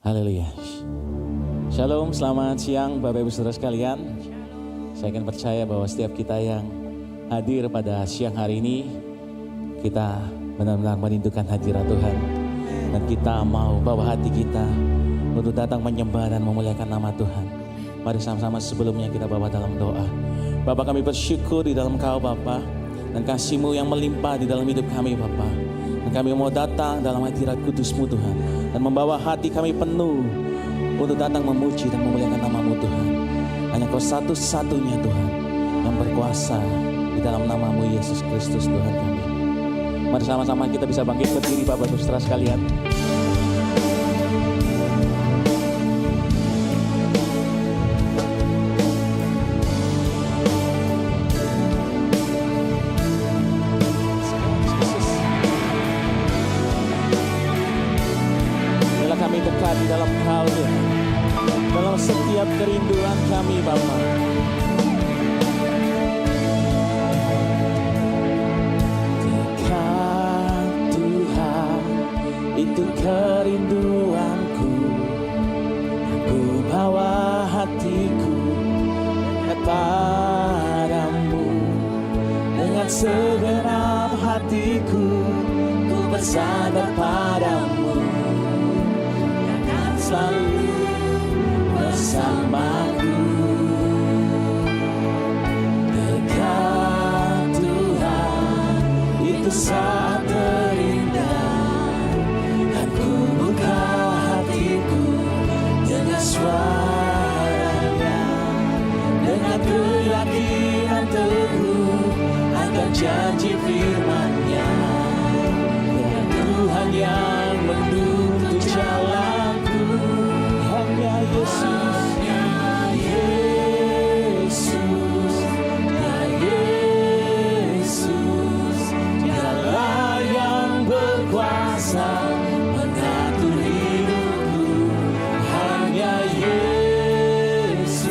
Haleluya. Shalom, selamat siang Bapak Ibu Saudara sekalian. Saya akan percaya bahwa setiap kita yang hadir pada siang hari ini, kita benar-benar merindukan hadirat Tuhan. Dan kita mau bawa hati kita untuk datang menyembah dan memuliakan nama Tuhan. Mari sama-sama sebelumnya kita bawa dalam doa. Bapa, kami bersyukur di dalam Kau Bapa, dan kasih-Mu yang melimpah di dalam hidup kami Bapa. Dan kami mau datang dalam hadirat kudus-Mu Tuhan, dan membawa hati kami penuh untuk datang memuji dan memuliakan nama-Mu Tuhan. Hanya Kau satu-satunya Tuhan yang berkuasa di dalam nama-Mu Yesus Kristus Tuhan kami. Mari sama-sama kita bisa bangkit berdiri Bapak Ibu Saudara sekalian. Kami dekat di dalam Kau Tuhan, dalam setiap kerinduan kami Bapa. Dekat Tuhan, itu kerinduanku. Ku bawa hatiku kepadamu. Dengan segenap hatiku, ku bersandar padamu. Selalu bersamaku. Dekat Tuhan, itu saat terindah. Dan ku buka hatiku dengan suaranya, dengan keyakinan teguh akan janji firman-Nya. Dan Tuhan yang menuntut jalan. Hanya Yesus, ya Yesus, Dialah yang berkuasa mengatur hidupku. Hanya Yesus,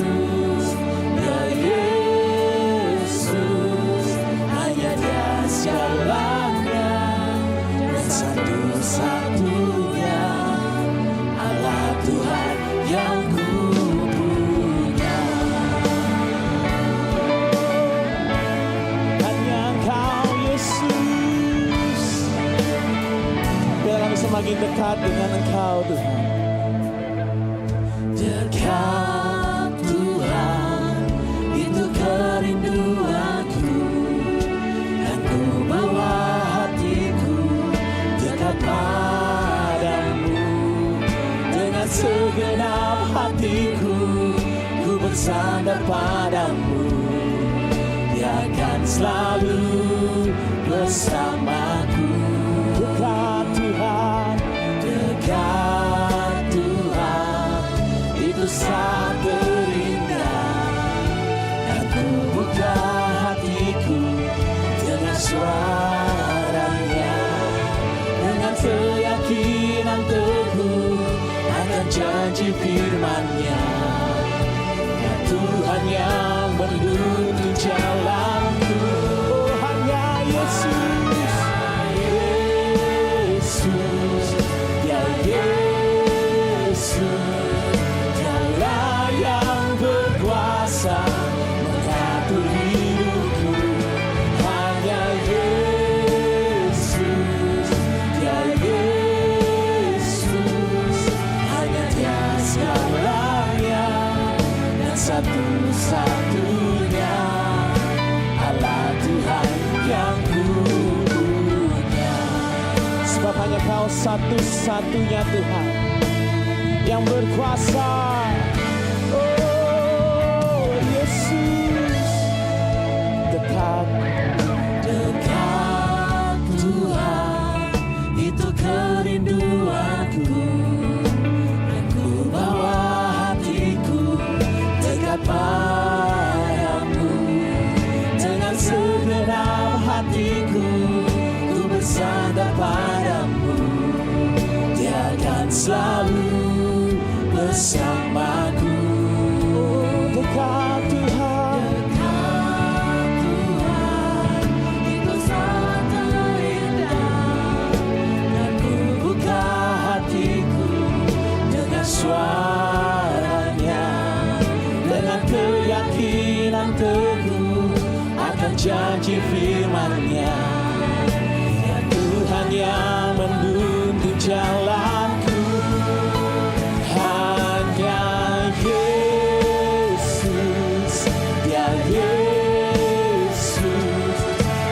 ya Yesus, hanya Dia segalanya dan satu-satunya Allah Tuhan yang ku punya. Hanya Engkau Yesus. Biar kami semakin dekat dengan Engkau Tuhan. Dekat Tuhan, itu kerinduanku. Dan ku bawa hatiku dekat padamu. Dengan segenap hatiku, ku bersandar padamu. Dia akan selalu bersamaku. Dekat Tuhan, dekat Tuhan, itu saat terindah. Dan ku buka hatiku dengan suaranya, dengan keyakinan teguh akan janji firman-Nya. Ya Tuhan yang menuntun jalanku. Oh, hanya Yesus, Yesus, ya Yesus, Dialah yang berkuasa mengatur hidupku. Hanya Yesus, ya Yesus, hanya Dia segalanya dan satu-satunya Allah Tuhan yang ku punya. Sebab hanya Kau satu-satunya Tuhan yang berkuasa. Oh Yesus, dekat Tuhan, itu kerinduanku. Dan ku bawa hatiku dekat padamu. Dengan segenap hatiku, ku bersandar padamu. Dia akan selalu bersamaku. Dekat Tuhan, itu sangat terindah. Dan ku buka hatiku dengan berpegang teguh akan janji firman-Nya. Ya Tuhan yang menuntun jalanku, hanya Yesus, Dia Yesus,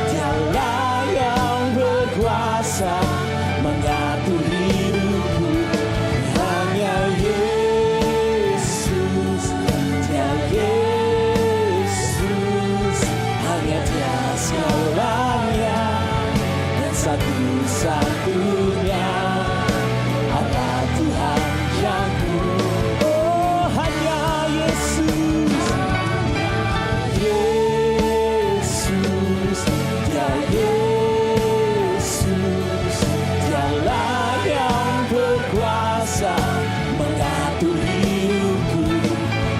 Dialah yang berkuasa mengatur hidupku. Hanya Yesus, Dia Yesus, hanya Dia segalanya dan satu-satunya Allah Tuhan yang ku. Oh, hanya Yesus, Yesus, Dia Yesus, Dialah yang berkuasa mengatur hidupku.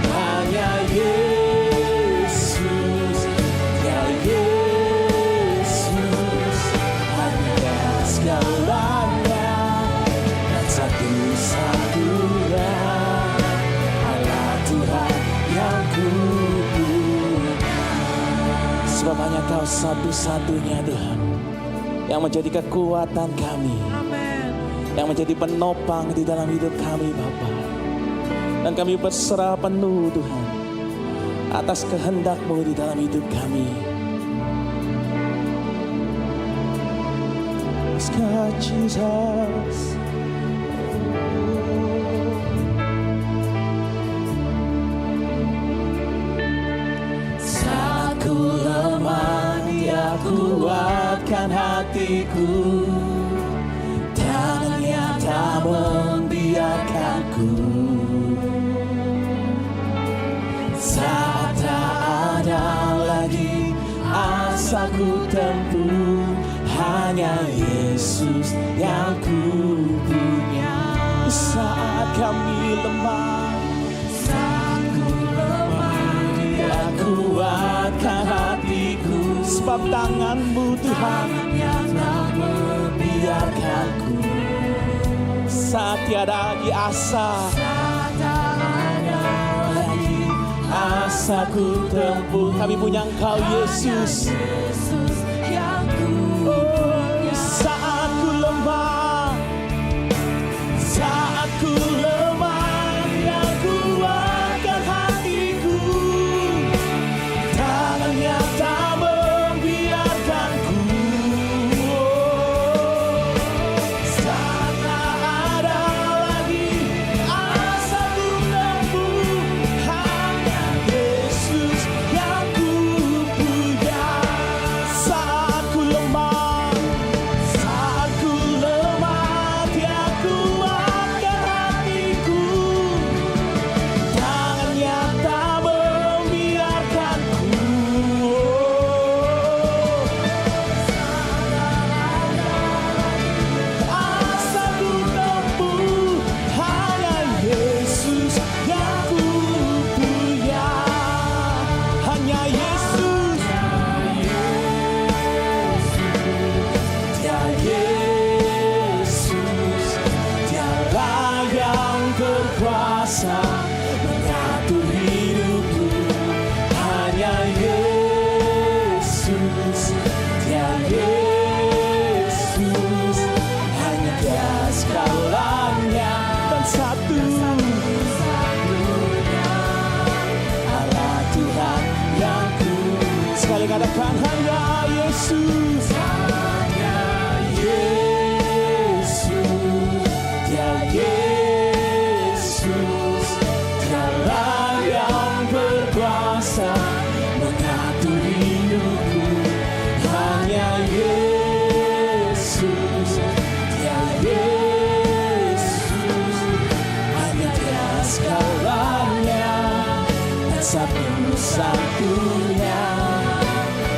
Hanya Yesus, Dia Yesus, hanya segalanya dan satu-satunya Allah Tuhan yang ku punya. Sebab hanya Kau satu-satunya Tuhan yang menjadi kekuatan kami, yang menjadi penopang di dalam hidup kami Bapa. Dan kami berserah penuh Tuhan atas kehendak-Mu di dalam hidup kami. God, Jesus. Saat ku lemah, Dia kuatkan hatiku. Tangan-Nya tak membiarkanku. Saat tak ada lagi asa ku tempuh, hanya Yesus yang ku punya. Saat kami lemah, Dia kuatkan hatiku. Sebab tangan-Mu Tuhan yang tak membiarkanku. Saat tiada lagi asa, asa ku tempuh, kami punya Engkau Yesus. Saat ku lemah, saat ku lemah, Dia kuatkan hatiku. Tangan-Nya tak membiarkanku. Saat tak ada lagi asa ku tempuh, hanya Yesus yang ku punya. Saat ku lemah, Dia kuatkan hatiku. Tangan-Nya tak membiarkanku. Asa ku tempuh, hanya Yesus yang ku punya. Hanya Yesus, Dia Yesus, Dialah yang berkuasa mengatur hidupku. Hanya Yesus, Dia Yesus, hanya Dia segalanya dan satu-satunya Allah Tuhan yang ku. Sekali katakan hanya Yesus, hanya Yesus, Dia Yesus, Dialah yang berkuasa mengatur hidupku. Hanya Yesus, Dia Yesus, hanya Dia segalanya dan satu-satunya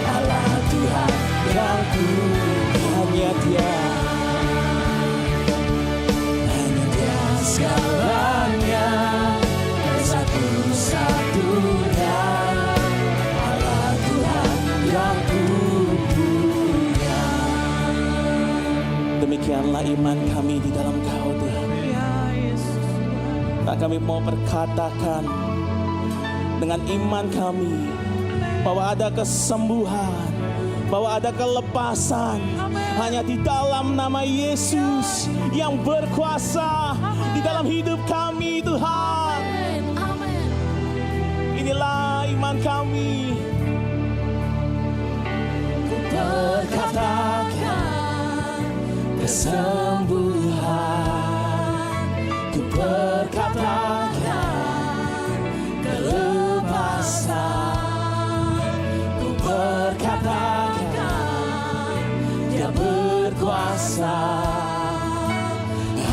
Allah Tuhan yang ku. Hanya Dia, hanya Dia segalanya dan satu-satunya Allah Tuhan yang ku punya. Demikianlah iman kami di dalam Kau Tuhan. Tak kami mau berkatakan dengan iman kami bahwa ada kesembuhan, bahwa ada kelepasan hanya di dalam nama Yesus yang berkuasa di dalam hidup kami, Tuhan. Inilah iman kami. Ku perkatakan kesembuhan, ku perkatakan kelepasan, ku perkatakan Dia berkuasa.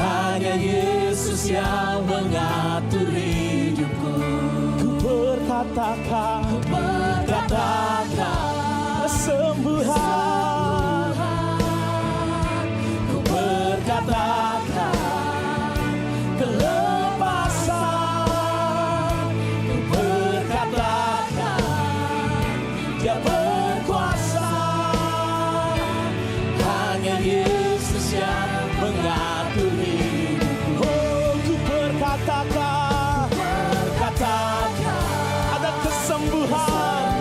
Hanya Yesus yang mengatur hidupku. Ku perkatakan kesembuhan, ku perkatakan kelepasan, ku perkatakan Dia berkuasa. Hanya Yesus yang mengatur hidupku. Oh, ku perkatakan ada kesembuhan.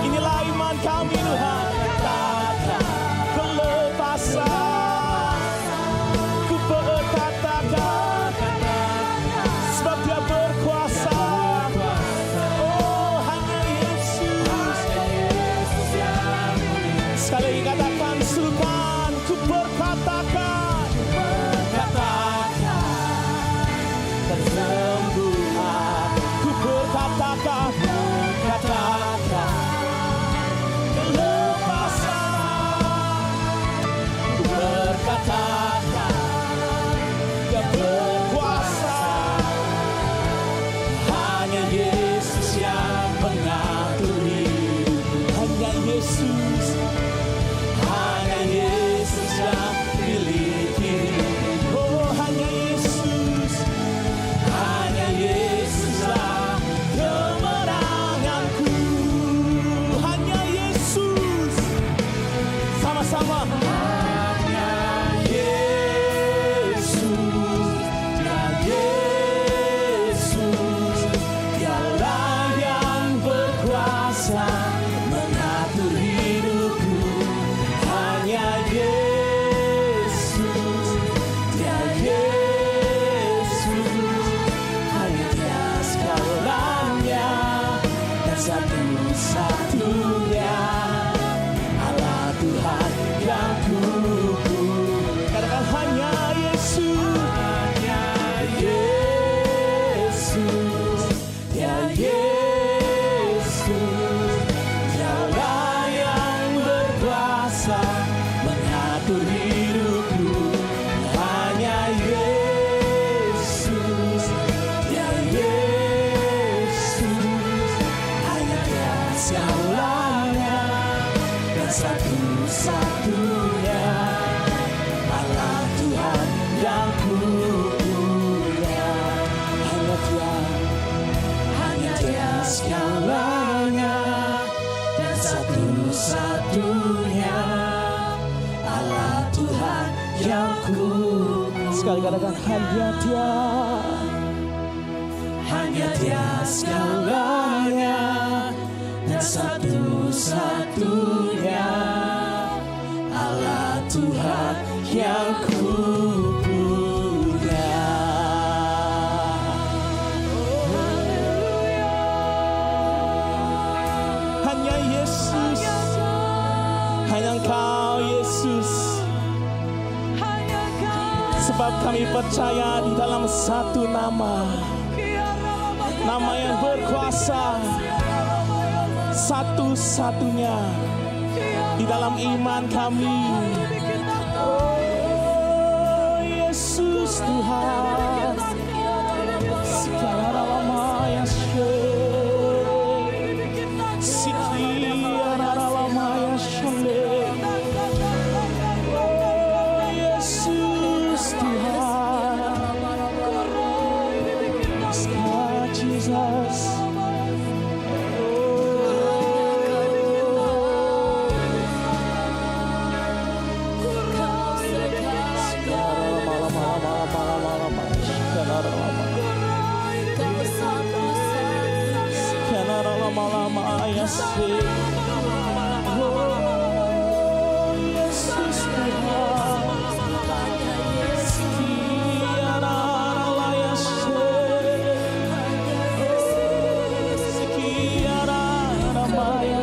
Inilah iman kami, Tuhan. Katakan kelepasan, ku perkatakan, sebab Dia berkuasa. Oh, hanya Yesus. Sekali lagi katakan Sultan, ku perkatakan kesembuhan, ku perkatakan kelepasan, ku perkatakan Dia berkuasa. Hanya Yesus yang mengatur hidupku. Hanya Yesus, hanya Yesus yang miliki. Oh, hanya Yesus, hanya Yesuslah kemenanganku. Hanya Yesus, sama-sama. Hanya Yesus, ya Yesus, Dialah yang berkuasa mengatur hidupku. Hanya Yesus, ya Yesus, hanya Dia segalanya dan satu-satunya Allah Tuhan yang kuku. Katakan hanya Yesus, ya Yesus, Dialah yang berkuasa mengatur hidupku. Hanya Yesus, ya Yesus, hanya Dia segalanya dan satu-satunya Allah Tuhan yang kupunya. Hanya Dia segalanya dan satu-satunya Allah Tuhan yang kupunya. Sekali katakan hanya Dia segalanya dan satu-satunya Allah Tuhan yang kupunya. Hanya Yesus, hanya Engkau Yesus. Sebab kami percaya di dalam satu nama, nama yang berkuasa, satu-satunya di dalam iman kami. Oh Yesus Tuhan, sekarang lama ya lama-lama ya oh Yesus Tuhan sekian ala ya sekian nama ya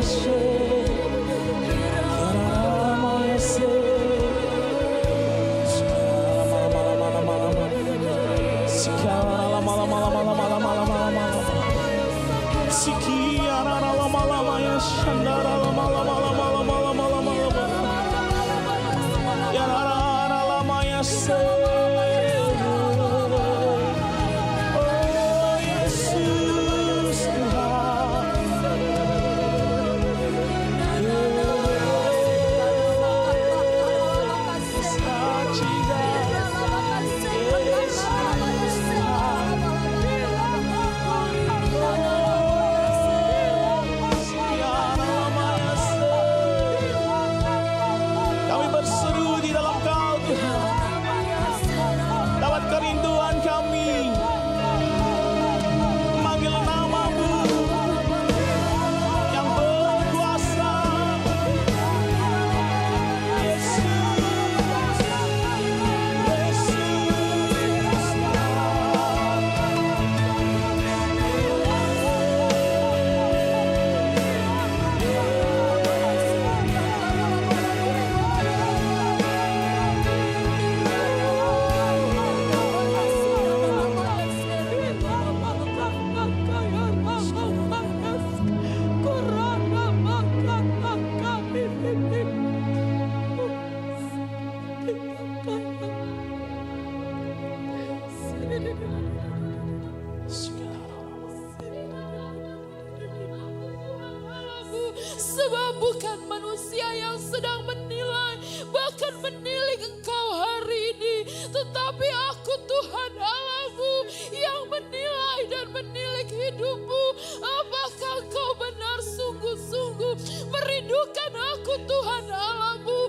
Sebab bukan manusia yang sedang menilai, bahkan menilik engkau hari ini, tetapi aku Tuhan Allahmu yang menilai dan menilik hidupmu. Apakah engkau benar sungguh-sungguh merindukan aku Tuhan Allahmu?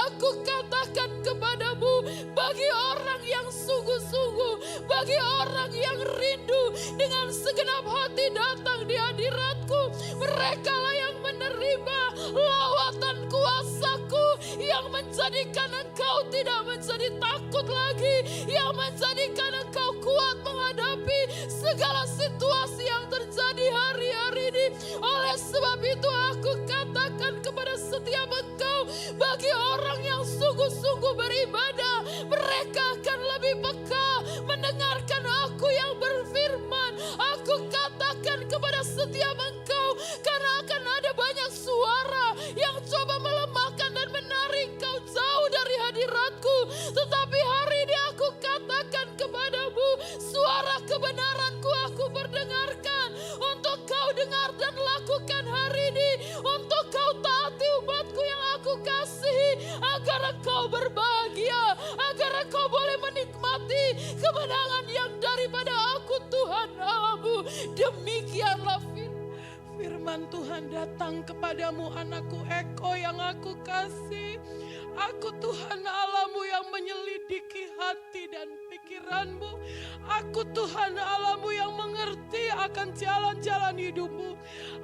Aku katakan kepadamu, bagi orang yang sungguh-sungguh, bagi orang yang rindu dengan segenap hati datang di hadiratku, mereka lah yang menerima lawatan kuasaku yang menjadikan engkau tidak menjadi takut lagi, yang menjadikan engkau kuat menghadapi segala situasi yang terjadi hari-hari ini. Oleh sebab itu aku katakan kepada setiap engkau, bagi orang yang sungguh-sungguh beribadah, mereka akan lebih peka mendengarkan aku yang berfirman. Aku katakan kepada setiap engkau, karena akan ada banyak suara yang coba melemahkan dan menarik kau jauh dari hadiratku. Tetapi hari ini aku katakan kepadamu, suara kebenaranku aku perdengarkan untuk kau dengar dan lakukan hari ini, untuk kau taati umatku yang aku kasihi, agar engkau berbahagia, agar engkau boleh menikmati kemenangan yang daripada aku Tuhan Allahmu. Demikianlah firman Tuhan datang kepadamu, anakku Eko yang aku kasih. Aku Tuhan Allahmu yang menyelidiki hati dan pikiranmu. Aku Tuhan Allahmu yang mengerti akan jalan-jalan hidupmu.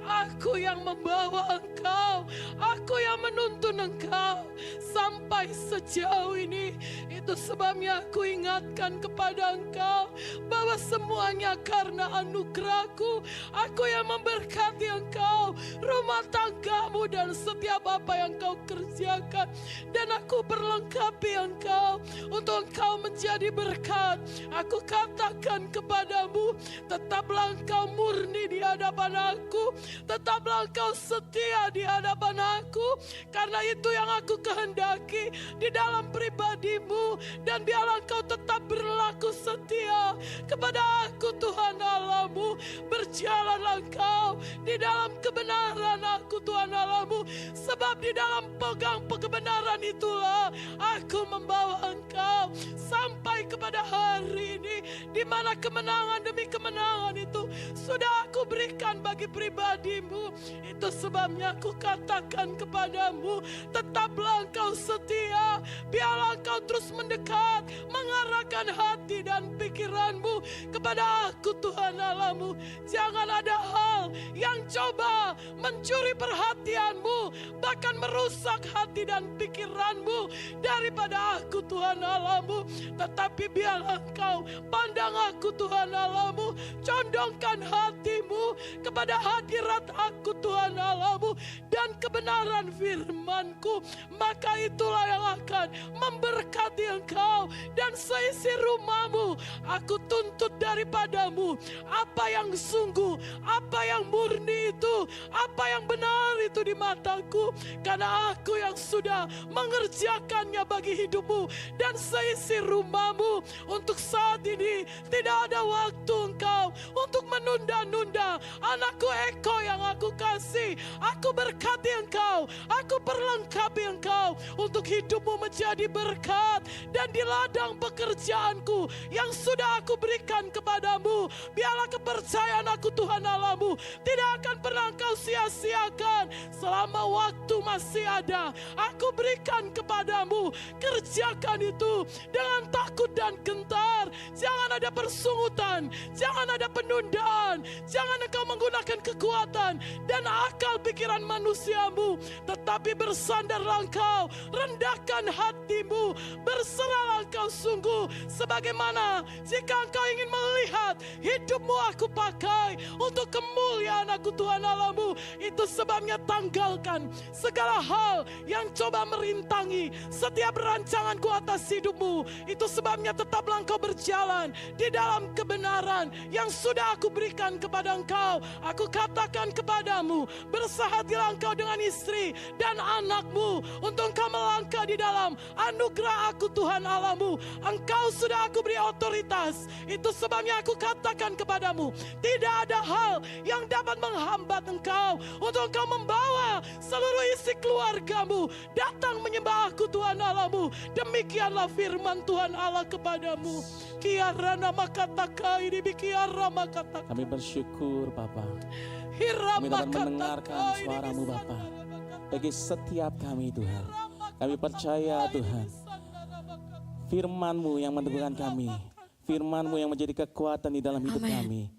Aku yang membawa engkau, aku yang menuntun engkau sampai sejauh ini. Itu sebabnya aku ingatkan kepada engkau bahwa semuanya karena anugerahku. Aku yang memberkati engkau, rumah tanggamu dan setiap apa yang kau kerjakan. Dan aku berlengkapi engkau untuk engkau menjadi berkat. Aku katakan kepadamu, tetaplah engkau murni di hadapan aku, tetaplah engkau setia di hadapan aku, karena itu yang aku kehendaki di dalam pribadimu. Dan biarlah engkau tetap berlaku setia kepada aku Tuhan Allahmu. Berjalanlah engkau di dalam kebenaran aku Tuhan Allahmu, sebab di dalam pegang kebenaran itulah aku membawa engkau sampai kepada hari ini, di mana kemenangan demi kemenangan itu sudah aku berikan bagi pribadimu. Itu sebabnya aku katakan kepadamu, tetaplah engkau setia. Biarlah engkau terus mendekat, mengarahkan hati dan pikiranmu kepada aku Tuhan Allahmu. Jangan ada hal yang coba mencuri perhatianmu, bahkan merusak hati dan pikiranmu daripada aku Tuhan Allahmu. Tetapi biarlah engkau pandang aku Tuhan Allahmu, condongkan hatimu kepada hadirat aku Tuhan Allahmu dan kebenaran firman-Ku. Maka itulah yang akan memberkati engkau dan seisi rumahmu. Aku tuntut daripadamu apa yang sungguh, apa yang murni itu, apa yang benar itu di mataku. Karena aku yang sudah mengerjakannya bagi hidupmu dan seisi rumahmu. Untuk saat ini tidak ada waktu engkau untuk menunda-nunda. Anakku Eko yang aku kasih, aku berkati engkau, aku perlengkapi engkau untuk hidupmu menjadi berkat. Dan di ladang pekerjaanku yang sudah aku berikan kepadamu, biarlah kepercayaan aku Tuhan Allahmu tidak akan pernah engkau sia-siakan. Selama waktu masih ada, aku berikan kepadamu. Kerjakan itu dengan takut dan gentar. Jangan ada persungutan, jangan ada penundaan, jangan engkau menggunakan kekuatan dan akal pikiran manusiamu, tetapi bersandarlah engkau, rendahkan hatimu, berserahlah engkau sungguh. Sebagaimana jika engkau ingin melihat hidupmu aku pakai untuk kemuliaan aku Tuhan Allahmu, itu sebabnya tanggalkan segala hal yang coba merintangi setiap rancanganku atas hidupmu. Itu sebabnya tetaplah engkau berjalan di dalam kebenaran yang sudah aku berikan kepada engkau. Aku katakan kepadamu, bersahatilah engkau dengan istri dan anakmu untuk engkau melangkah di dalam anugerah aku Tuhan Allahmu. Engkau sudah aku beri otoritas. Itu sebabnya aku katakan kepadamu, tidak ada hal yang dapat menghambat engkau untuk engkau membawa seluruh isi keluargamu datang menyembah aku Tuhan Allahmu. Demikianlah firman Tuhan Allah kepadamu. Kiarana makataka ini bikiara makataka. Kami bersyukur Bapa. Kami Hirama dapat mendengarkan suara-Mu Bapa. Bagi setiap kami Tuhan. Kami percaya Tuhan, firman-Mu yang meneguhkan kami, firman-Mu yang menjadi kekuatan di dalam hidup kami,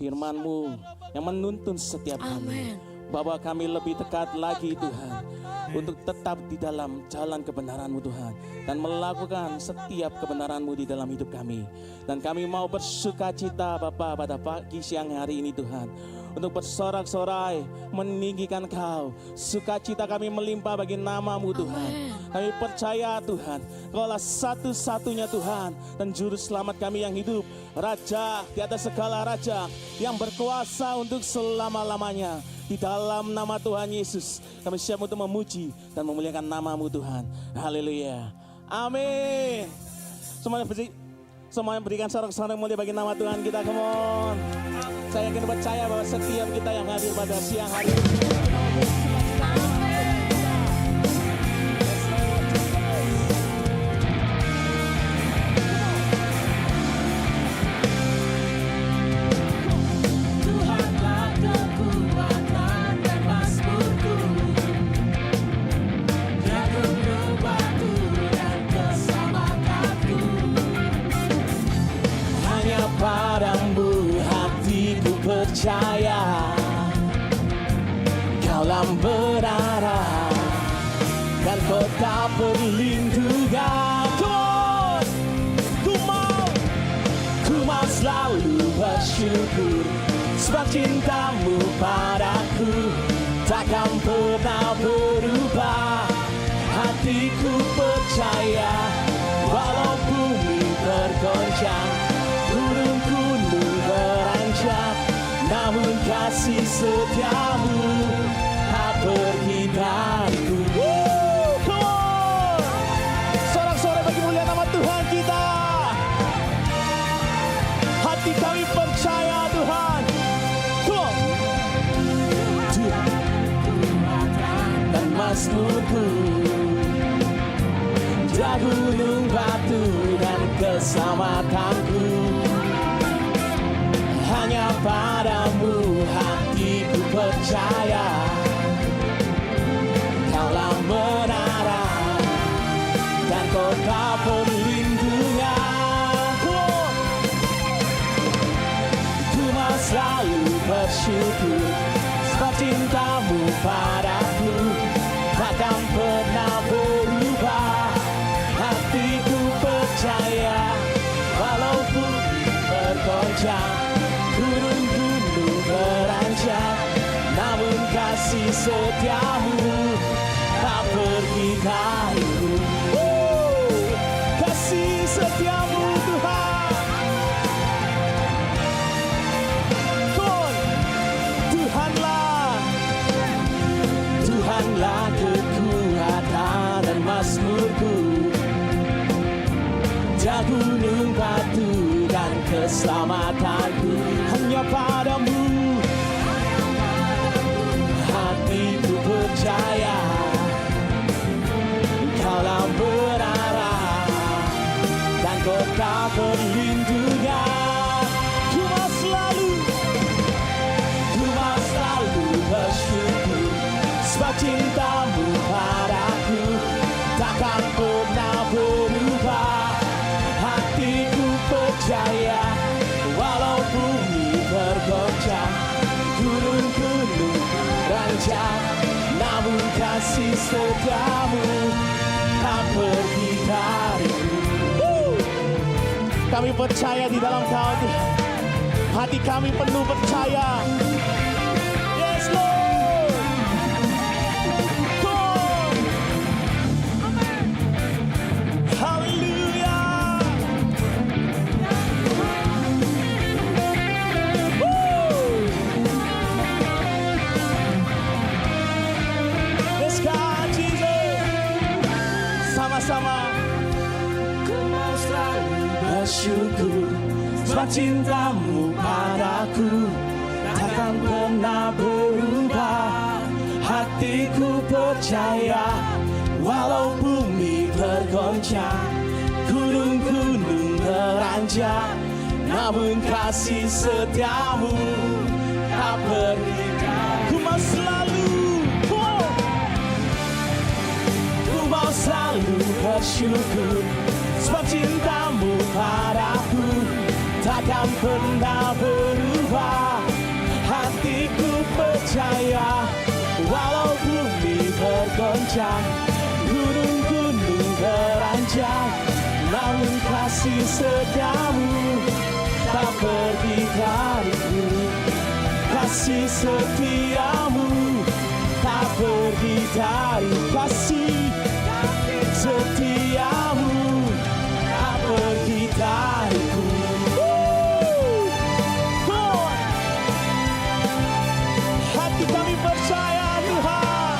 firman-Mu yang menuntun setiap kami, bahwa kami lebih dekat lagi Tuhan, untuk tetap di dalam jalan kebenaran-Mu Tuhan, dan melakukan setiap kebenaran-Mu di dalam hidup kami. Dan kami mau bersuka cita Bapa pada pagi siang hari ini Tuhan, untuk bersorak-sorai meninggikan Kau. Sukacita kami melimpah bagi nama-Mu Tuhan. Kami percaya Tuhan, Kaulah satu-satunya Tuhan dan Juru Selamat kami yang hidup, Raja di atas segala raja, yang berkuasa untuk selama-lamanya. Di dalam nama Tuhan Yesus, kami siap untuk memuji dan memuliakan nama-Mu Tuhan. Haleluya. Amin. Semuanya berikan sorak-sorai mulia bagi nama Tuhan kita. Come on. Saya yakin percaya bahwa setiap kita yang hadir pada siang hari ini, percaya Kaulah berarah dan kota perlindungan. Ku mau selalu bersyukur, sebab cintamu padaku takkan pernah berubah. Hatiku percaya, walau bumi bergoncang, gunung-gunung beranjak, namun kasih setiamu tak pergi dariku. Sorak-sorai bagi mulia nama Tuhan kita. Hati kami percaya Tuhan. Tuhan dan Mazmurku, Dia gunung batu dan keselamatanku. hanya padamu hatiku percaya. Kaulah menara dan kota perlindunganku. Ku mau selalu bersyukur sebab cintamu padaku takkan pernah berubah. Hatiku percaya walaupun bergoncang, gunung-gunung beranjak, namun kasih setiamu tak pergi dariku. Kasih setiamu Tuhan. Tuhanlah kekuatan dan mazmurku, dia gunung batu dan keselamatanku. Hanya padamu hatiku percaya. Kaulah menara dan kota perlindungan. Ku mau selalu bersyukur sebab cintamu padaku takkan pernah berubah. Hatiku percaya walau bumi bergoncang, gunung-gunung beranjak, namun kasih setiamu tak pergi dariku. Kami percaya di dalam Kau Tuhan. Hati kami penuh percaya. Yes Lord. Hallelujah. Yes God, Jesus. Sama-sama. Ku mau selalu bersyukur sebab cintamu padaku takkan pernah berubah. Hatiku percaya walau bumi bergoncang, gunung-gunung beranjak, namun kasih setiamu tak pergi. Ku mau selalu bersyukur sebab cintamu padaku takkan pernah berubah. Hatiku percaya walau bumi bergoncang, gunung-gunung beranjak, namun kasih setiamu tak pergi dariku. Kasih setiamu tak pergi dari. Kasih setiamu tak pergi dariku. Hati kami percaya Tuhan.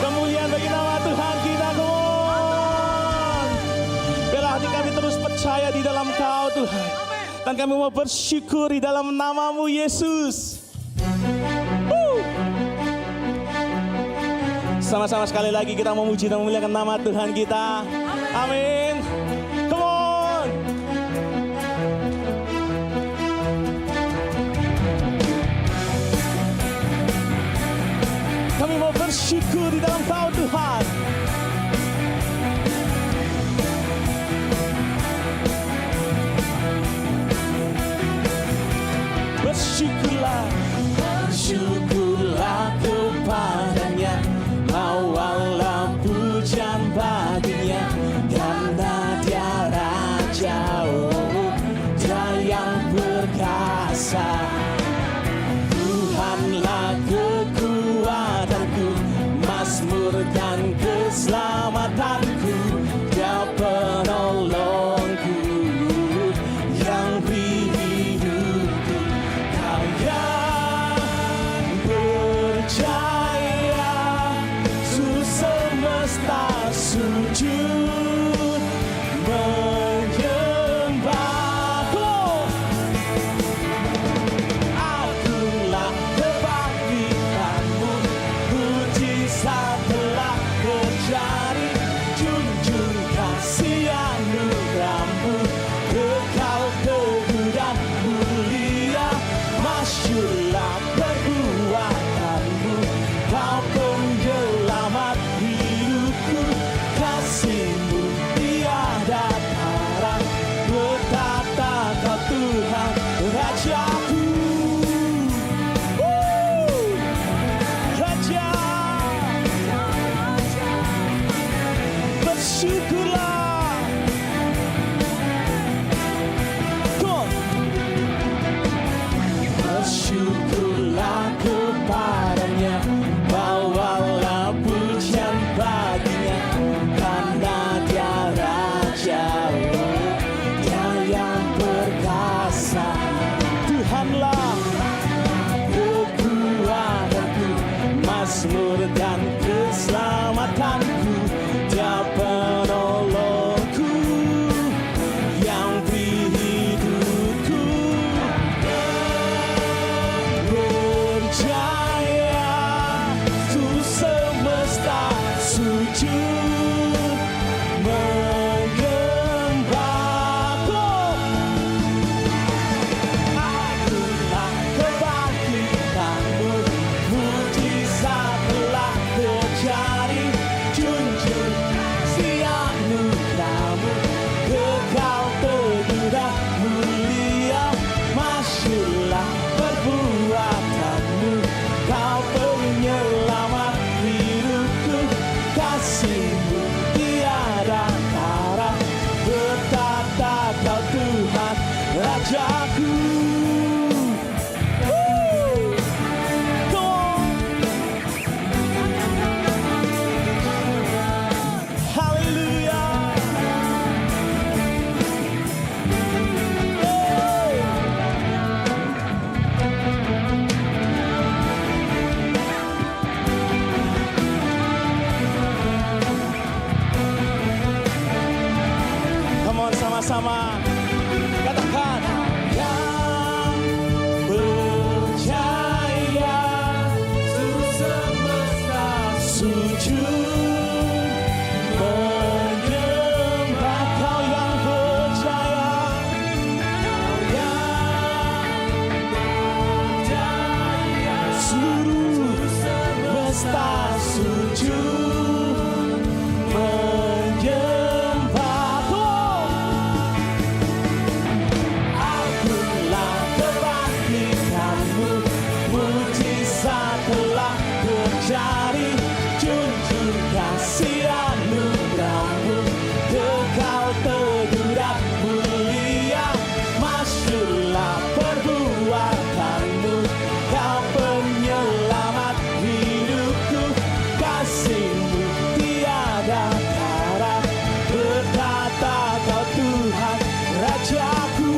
Kemuliaan bagi nama Tuhan kita. Biarlah hati kami terus percaya di dalam Kau Tuhan. Dan kami mau bersyukur di dalam nama-Mu Yesus. Sama-sama sekali lagi kita memuji dan memuliakan nama Tuhan kita. Amin. Come on. Kami mau bersyukur di dalam Kau Tuhan. Bersyukurlah, bersyukurlah kepadanya, bawalah pujian baginya, karena Dia Raja, Dia yang perkasa. Tuhanlah kekuatanku, mazmur dan bersama-sama. Katakan, yang percaya seluruh semesta sujud menyembah. Kau yang percaya, seluruh semesta sujud menyembah. Akulah kebangkitanmu, mujizat telah terjadi. Junjung kasih anugerahmu, kekal teguh dan mulia. Masyurlah perbuatanmu, kau penyelamat hidupku. Kasihmu tiada tara, berkata kau Tuhan Rajaku.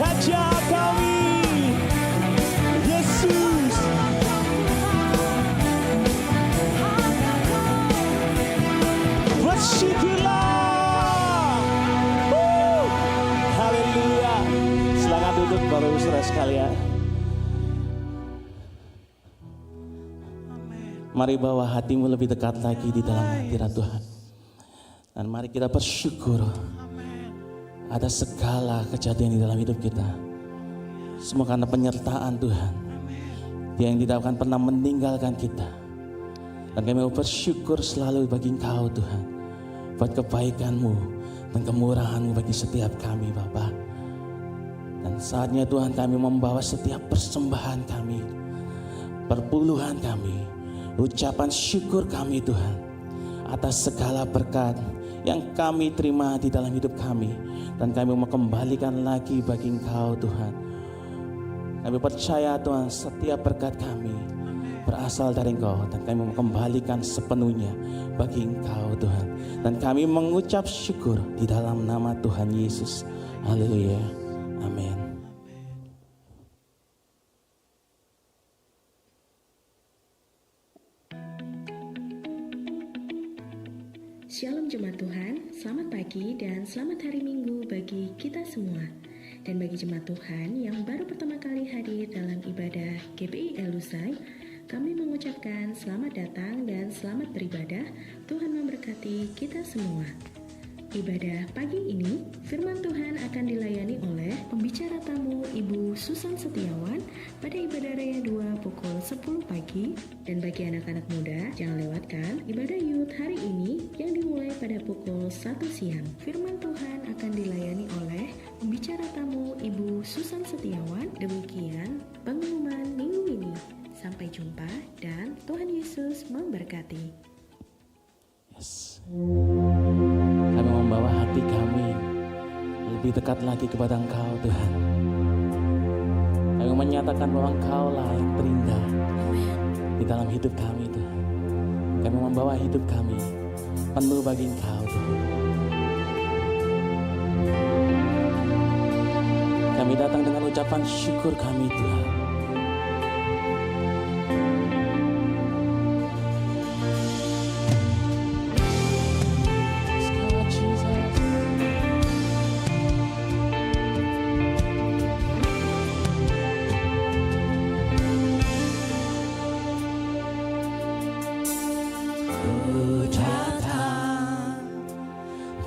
Raja kami, Yesus. Bersyukurlah. Haleluya. Silakan duduk Bapak Ibu Saudara sekalian. Mari bawa hatimu lebih dekat lagi di dalam hadirat Tuhan. Dan mari kita bersyukur atas segala kejadian di dalam hidup kita. Semua karena penyertaan Tuhan. Dia yang tidak akan pernah meninggalkan kita. Dan kami mau bersyukur selalu bagi Engkau Tuhan, buat kebaikan-Mu dan kemurahan-Mu bagi setiap kami Bapa. Dan saatnya Tuhan kami membawa setiap persembahan kami, perpuluhan kami, ucapan syukur kami Tuhan, atas segala berkat yang kami terima di dalam hidup kami. Dan kami mau kembalikan lagi bagi Engkau Tuhan. Kami percaya Tuhan setiap berkat kami berasal dari Engkau. Dan kami mau kembalikan sepenuhnya bagi Engkau Tuhan. Dan kami mengucap syukur di dalam nama Tuhan Yesus. Haleluya. Amin. Shalom Jemaat Tuhan, selamat pagi dan selamat hari Minggu bagi kita semua. Dan bagi jemaat Tuhan yang baru pertama kali hadir dalam ibadah GPI Elusai, kami mengucapkan selamat datang dan selamat beribadah. Tuhan memberkati kita semua. Ibadah pagi ini, firman Tuhan akan dilayani oleh pembicara tamu Ibu Susan Setiawan pada ibadah Raya 2 pukul 10 pagi. Dan bagi anak-anak muda, jangan lewatkan ibadah youth hari ini yang dimulai pada pukul 1 siang. Firman Tuhan akan dilayani oleh pembicara tamu Ibu Susan Setiawan. Demikian pengumuman minggu ini. Sampai jumpa dan Tuhan Yesus memberkati. Yes. Kami membawa hati kami lebih dekat lagi kepada Engkau Tuhan. Kami menyatakan bahwa Engkau lah yang terindah di dalam hidup kami Tuhan. Kami membawa hidup kami penuh bagi Engkau Tuhan. Kami datang dengan ucapan syukur kami Tuhan.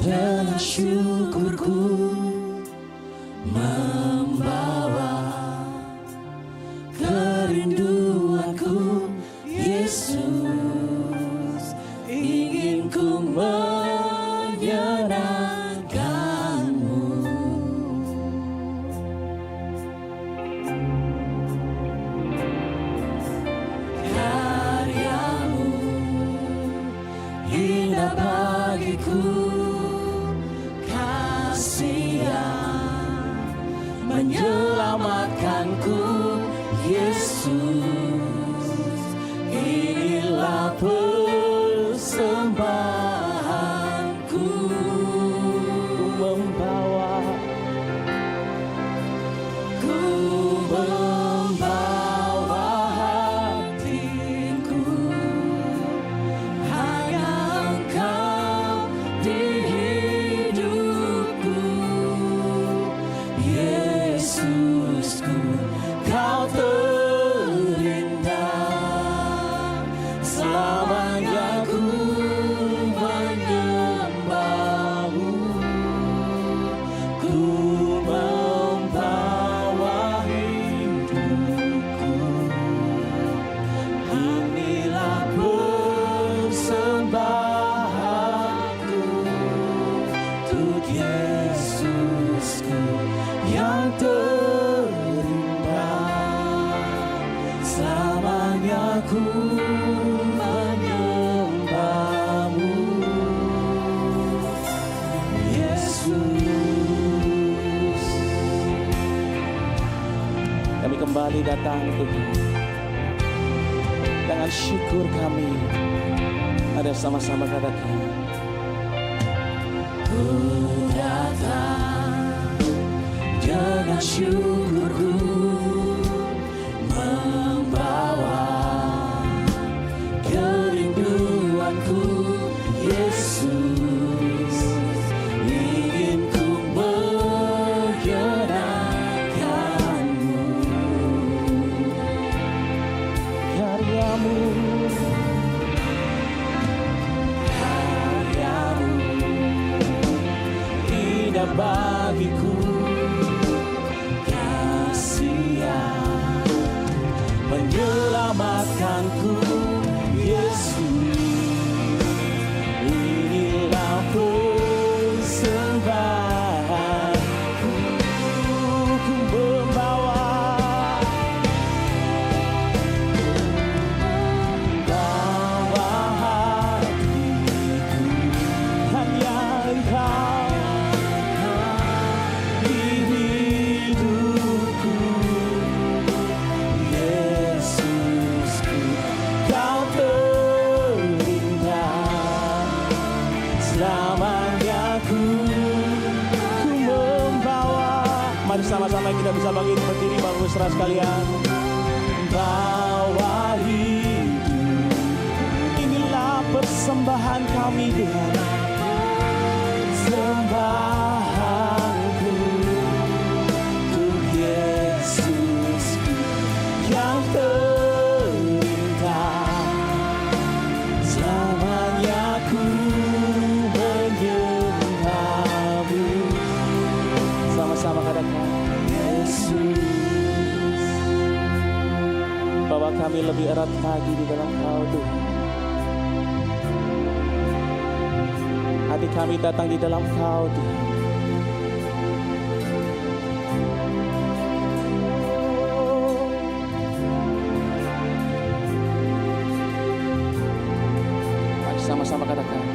Dengan syukurku membawa kerinduanku, Yesus, ingin ku menyenangkanmu. Karyamu indah bagiku, menyelamatkanku, Yesus. Inilah persembahanku, ku membawa hatiku, hanya Engkau kembali datang Tuhan. Dengan syukur kami, ada sama-sama katakan, ku datang dengan syukurku, membawa kerinduanku, Yesus, ingin ku menyenangkanmu, karyamu indah bagiku, kasih yang menyelamatkanku, Yesus. Inilah persembahanku, ku membawa hatiku, hanya Engkau di hidupku, Yesusku, Kau terindah, selamanya ku membawa. Mari sama-sama kita bisa bangkit berdiri, Bapak Ibu Saudara sekalian. Bawa hidup, inilah persembahan kami Tuhan, sembahanku untuk Yesusku yang terindah, selamanya ku menyembahmu. Sama-sama katakan, Yesus. Bawa kami lebih erat lagi di dalam Kau Tuhan. Hati kami datang di dalam Kau Tuhan. Mari sama-sama katakan,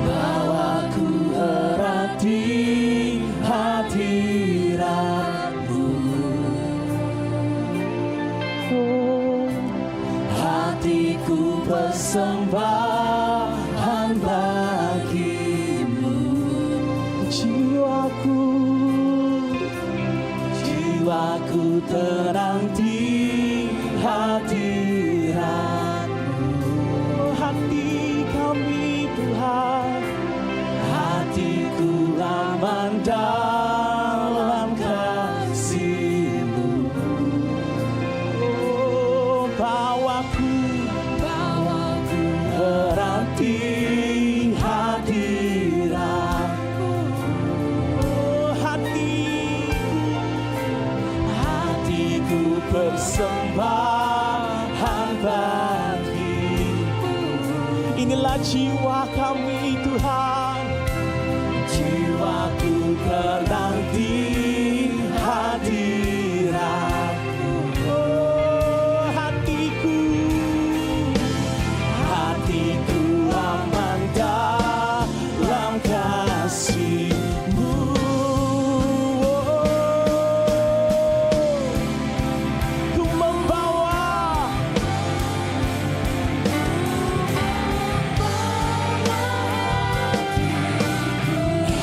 bahwa ku erat di hadirat-Mu, hatiku persembahan bagimu, jiwaku tenang di hadirat-Mu. Hati kami Tuhan, hatiku aman dalam kasih-Mu. Oh, bawaku erat di hadirat-Mu. Oh, hatiku persembahan bagimu. Inilah jiwa kami Tuhan, jiwaku tenang di hadirat-Mu. Oh, hatiku aman dalam kasih-Mu. Ku membawa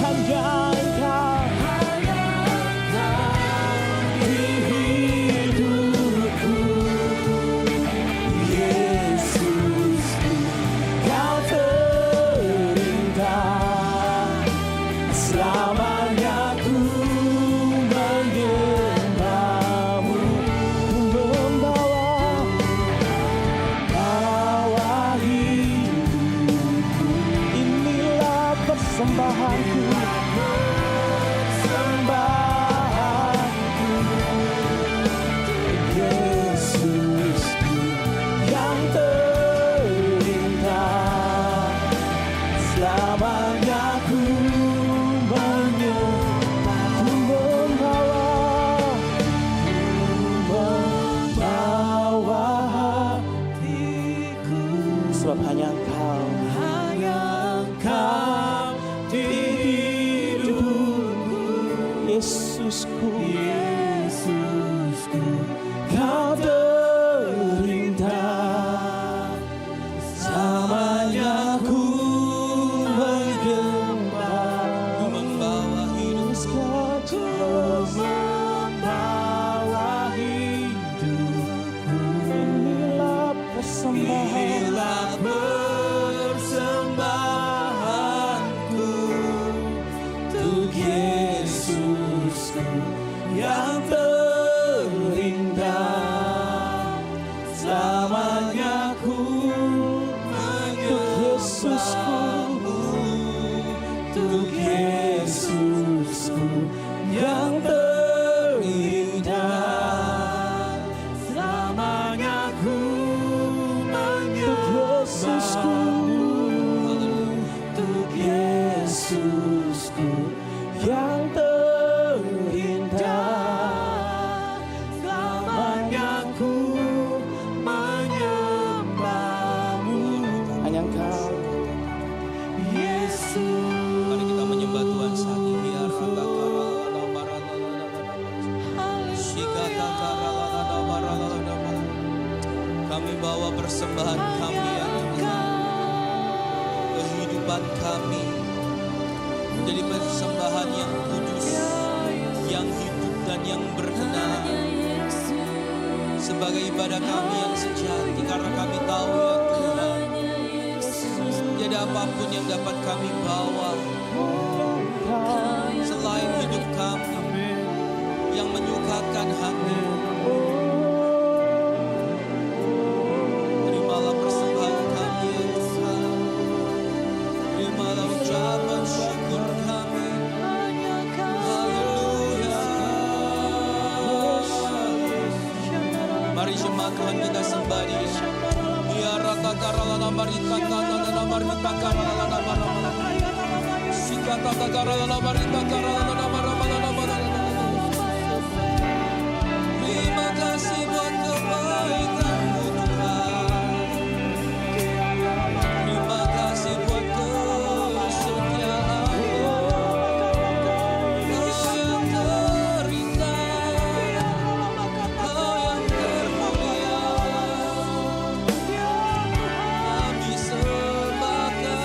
hanya Engkau di hidupku, Yesusku, Kau terindah, selamanya ku menyembahmu. Ku membawa hidupku, inilah persembahanku, Yesusku yang terindah, selamanya ku membawa hatiku, sebab hanya Engkau di hidupku, Yesusku, Yesus. Yesusku, untuk Yesusku yang terindah. Selamanya ku Yesusku, untuk Yesusku yang terindah. Selamanya ku menyembahmu, Hanya Engkau. Yesus. Mari kita menyembah Tuhan saat ini. Kami bawa persembahan kami ya Tuhan. Kehidupan kami menjadi persembahan yang kudus, yang hidup dan yang berkenan. Sebagai ibadah kami yang sejati, karena kami tahu ya Tuhan, tidak apapun yang dapat kami bawa selain hidup kami yang menyukakan hati. Terimalah persembahan kami ya Tuhan. Terimalah ucapan syukur kami. Haleluya. Mari jemaat Tuhan kita sembah Dia. Ya rata karalana marita karalana marita karalana marita. Sikata karalana marita karalana marita. Terima kasih buat kebaikan-Mu Tuhan. Terima kasih buat kesetiaan-Mu. Kau yang terindah, Kau yang termulia. Kami sembahkan.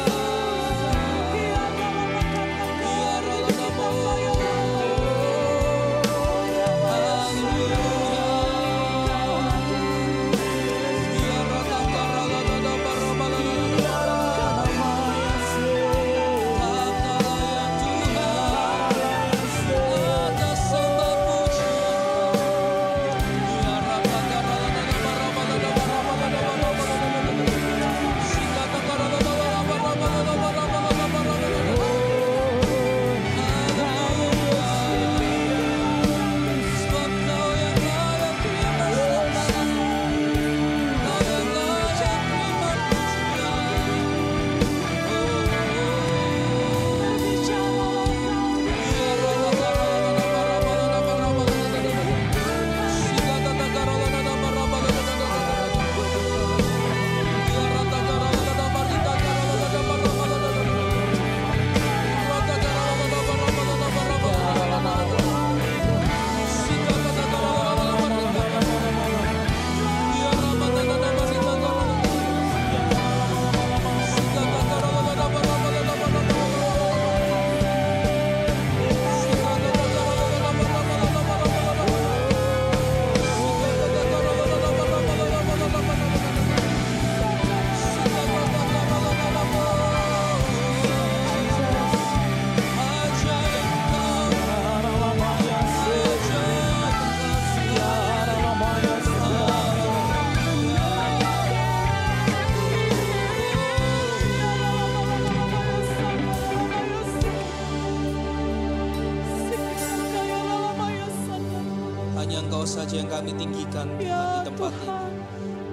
Hanya Engkau saja yang kami tinggikan Tuhan di tempat ini.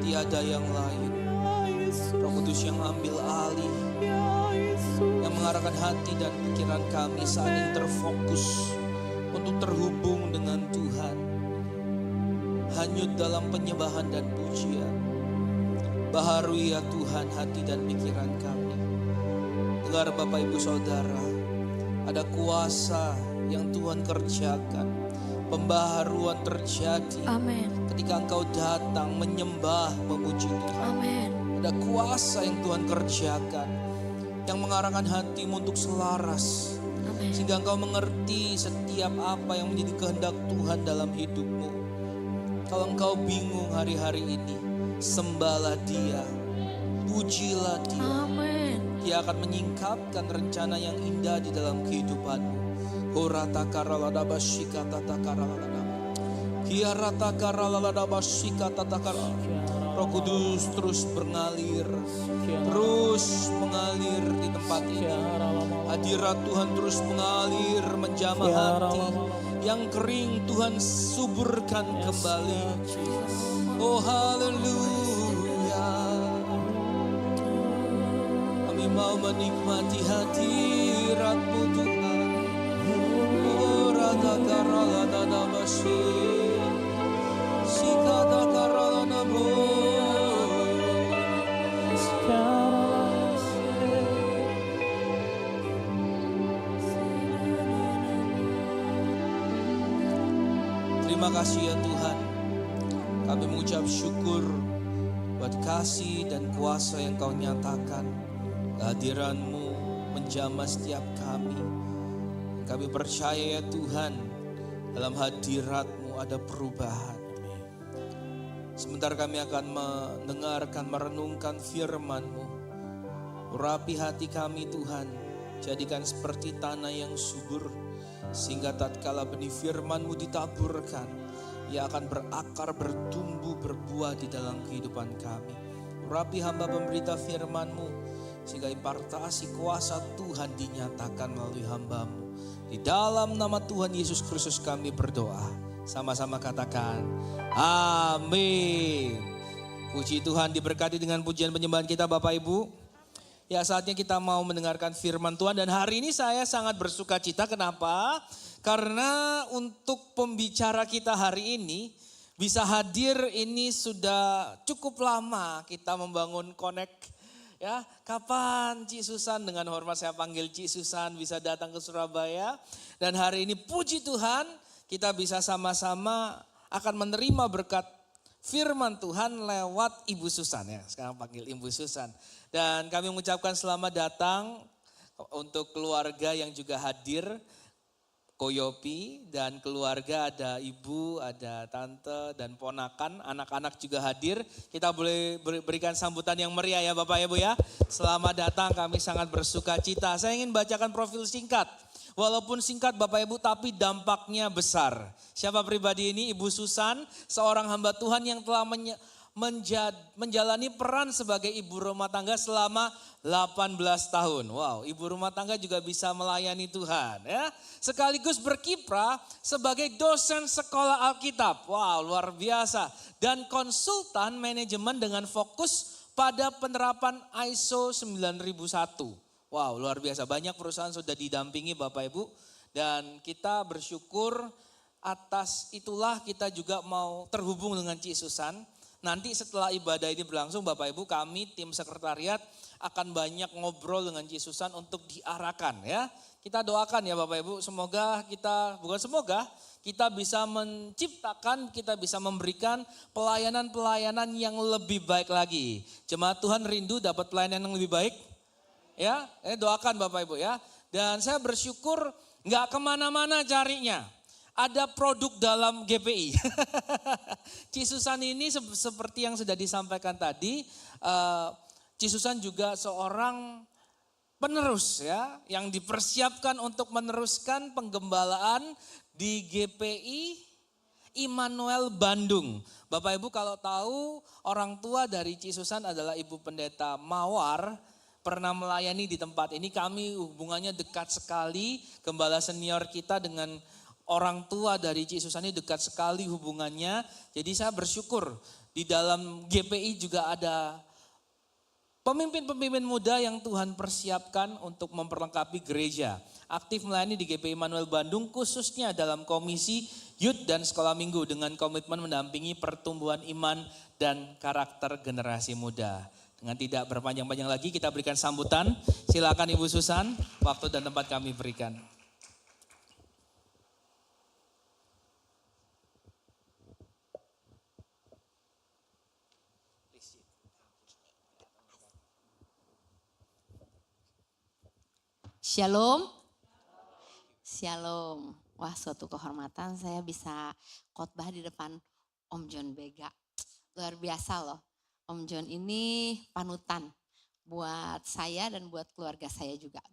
Tiada yang lain. Roh Kudus yang ambil alih, yang mengarahkan hati dan pikiran kami saat ini terfokus untuk terhubung dengan Tuhan. Hanyut dalam penyembahan dan pujian. Baharui ya Tuhan hati dan pikiran kami. Dengar Bapak Ibu Saudara, ada kuasa yang Tuhan kerjakan. Pembaharuan terjadi. Amin. Ketika Engkau datang menyembah, memuji Tuhan. Amin. Ada kuasa yang Tuhan kerjakan, yang mengarahkan hatimu untuk selaras. Amin. Sehingga Engkau mengerti setiap apa yang menjadi kehendak Tuhan dalam hidupmu. Kalau Engkau bingung hari-hari ini, sembahlah Dia, pujilah Dia. Amin. Dia akan menyingkapkan rencana yang indah di dalam kehidupanmu. Horata karalada basika tata karalada. Kiarata karalada basika tata karalada. Roh Kudus terus mengalir, terus mengalir. Hadirat Tuhan terus mengalir menjamah hati yang kering, Tuhan suburkan kembali. Oh haleluya, kami mau menikmati hadirat-Mu Tuhan. Oh rada karalana namasi, sikada karalana boy. Terima kasih ya Tuhan, kami mengucap syukur buat kasih dan kuasa yang Kau nyatakan. Kehadiran-Mu menjamah setiap kami. Kami percaya ya Tuhan, dalam hadirat-Mu ada perubahan. Sebentar kami akan mendengarkan, merenungkan firman-Mu. Urapi hati kami Tuhan, jadikan seperti tanah yang subur, sehingga tatkala benih firman-Mu ditaburkan, ia akan berakar, bertumbuh, berbuah di dalam kehidupan kami. Urapi hamba pemberita firman-Mu, sehingga impartasi kuasa Tuhan dinyatakan melalui hamba-Mu. Di dalam nama Tuhan Yesus Kristus kami berdoa. Sama-sama katakan, amin. Puji Tuhan, diberkati dengan pujian penyembahan kita Bapak Ibu. Ya saatnya kita mau mendengarkan firman Tuhan, dan hari ini saya sangat bersuka cita. Kenapa? Karena untuk pembicara kita hari ini bisa hadir ini sudah cukup lama kita membangun connect. Ya, kapan Cik Susan, dengan hormat saya panggil Cik Susan, bisa datang ke Surabaya. Dan hari ini puji Tuhan kita bisa sama-sama akan menerima berkat firman Tuhan lewat Ibu Susan ya. Sekarang panggil Ibu Susan. Dan kami mengucapkan selamat datang untuk keluarga yang juga hadir. Koyopi dan keluarga, ada ibu, ada tante dan ponakan, anak-anak juga hadir. Kita boleh berikan sambutan yang meriah ya Bapak Ibu ya. Selamat datang, kami sangat bersuka cita. Saya ingin bacakan profil singkat. Walaupun singkat Bapak Ibu, tapi dampaknya besar. Siapa pribadi ini? Ibu Susan, seorang hamba Tuhan yang telah menjalani peran sebagai ibu rumah tangga selama 18 tahun. Wow, ibu rumah tangga juga bisa melayani Tuhan ya. Sekaligus berkiprah sebagai dosen sekolah Alkitab. Wow, luar biasa. Dan konsultan manajemen dengan fokus pada penerapan ISO 9001. Wow, luar biasa. Banyak perusahaan sudah didampingi Bapak Ibu. Dan kita bersyukur atas itulah kita juga mau terhubung dengan Cik Susan. Nanti setelah ibadah ini berlangsung Bapak Ibu, kami tim sekretariat akan banyak ngobrol dengan Cik Susan untuk diarahkan ya. Kita doakan ya Bapak Ibu, semoga kita bisa menciptakan, kita bisa memberikan pelayanan-pelayanan yang lebih baik lagi. Jemaat Tuhan rindu dapat pelayanan yang lebih baik? Ya, doakan Bapak Ibu ya. Dan saya bersyukur gak kemana-mana carinya. Ada produk dalam GPI. Cik Susan ini seperti yang sudah disampaikan tadi, Cik Susan juga seorang penerus ya, yang dipersiapkan untuk meneruskan penggembalaan di GPI Immanuel Bandung. Bapak Ibu kalau tahu, orang tua dari Cik Susan adalah Ibu Pendeta Mawar, pernah melayani di tempat ini. Kami hubungannya dekat sekali, gembala senior kita dengan orang tua dari Cik Susan ini dekat sekali hubungannya. Jadi saya bersyukur di dalam GPI juga ada pemimpin-pemimpin muda yang Tuhan persiapkan untuk memperlengkapi gereja. Aktif melayani di GPI Immanuel Bandung khususnya dalam komisi Youth dan Sekolah Minggu dengan komitmen mendampingi pertumbuhan iman dan karakter generasi muda. Dengan tidak berpanjang-panjang lagi kita berikan sambutan. Silakan Ibu Susan, waktu dan tempat kami berikan. Shalom. Shalom. Wah, suatu kehormatan saya bisa khotbah di depan Om John Bega. Luar biasa loh. Om John ini panutan buat saya dan buat keluarga saya juga.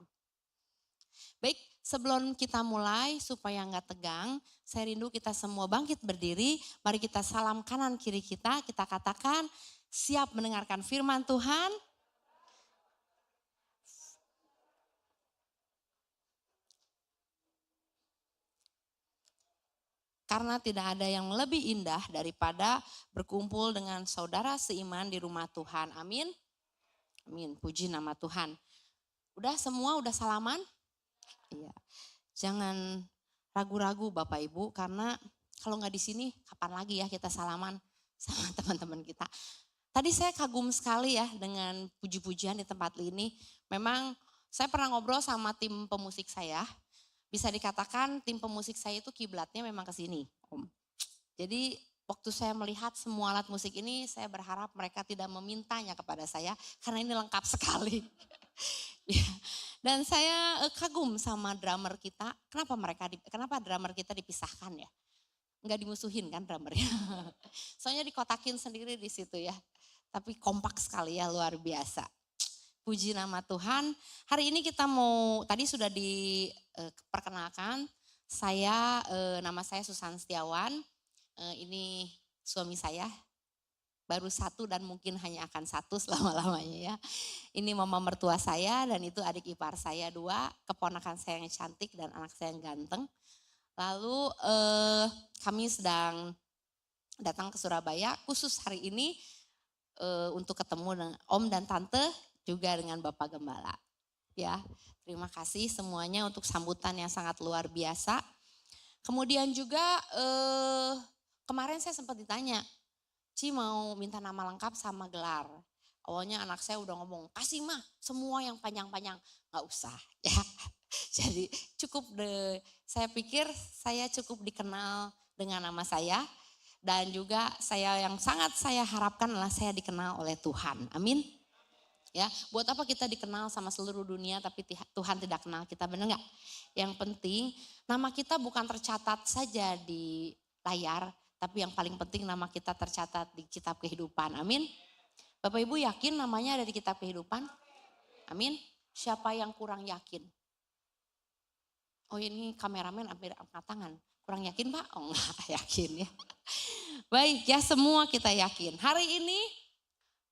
Baik, sebelum kita mulai supaya nggak tegang, saya rindu kita semua bangkit berdiri. Mari kita salam kanan kiri kita katakan siap mendengarkan firman Tuhan. karena tidak ada yang lebih indah daripada berkumpul dengan saudara seiman di rumah Tuhan. Amin. Amin. Puji nama Tuhan. Udah semua udah salaman? Iya. Jangan ragu-ragu Bapak Ibu, karena kalau nggak di sini kapan lagi ya kita salaman sama teman-teman kita. Tadi saya kagum sekali ya dengan puji-pujian di tempat ini. Memang saya pernah ngobrol sama tim pemusik saya. Bisa dikatakan tim pemusik saya itu kiblatnya memang ke sini, Om. Jadi waktu saya melihat semua alat musik ini, saya berharap mereka tidak memintanya kepada saya karena ini lengkap sekali. Ya. Dan saya kagum sama drummer kita. Kenapa drummer kita dipisahkan ya? Enggak dimusuhin kan drummernya. Soalnya dikotakin sendiri di situ ya. Tapi kompak sekali ya, luar biasa. Puji nama Tuhan. Hari ini kita tadi sudah diperkenalkan, nama saya Susan Setiawan, ini suami saya, baru satu dan mungkin hanya akan satu selama-lamanya ya. Ini mama mertua saya dan itu adik ipar saya 2, keponakan saya yang cantik dan anak saya yang ganteng. Lalu kami sedang datang ke Surabaya khusus hari ini untuk ketemu dengan Om dan Tante, juga dengan Bapak Gembala. Ya, terima kasih semuanya untuk sambutan yang sangat luar biasa. Kemudian juga kemarin saya sempat ditanya, Ci mau minta nama lengkap sama gelar. Awalnya anak saya udah ngomong, kasih mah semua yang panjang-panjang, nggak usah. Ya, jadi cukup saya pikir saya cukup dikenal dengan nama saya. Dan juga yang sangat saya harapkan adalah saya dikenal oleh Tuhan. Amin. Ya, buat apa kita dikenal sama seluruh dunia tapi Tuhan tidak kenal kita, benar nggak? Yang penting nama kita bukan tercatat saja di layar, tapi yang paling penting nama kita tercatat di kitab kehidupan. Amin. Bapak Ibu yakin namanya ada di kitab kehidupan? Amin. Siapa yang kurang yakin? Oh ini kameramen hampir angkat tangan. Kurang yakin Pak? Oh enggak yakin ya. Baik ya, semua kita yakin. Hari ini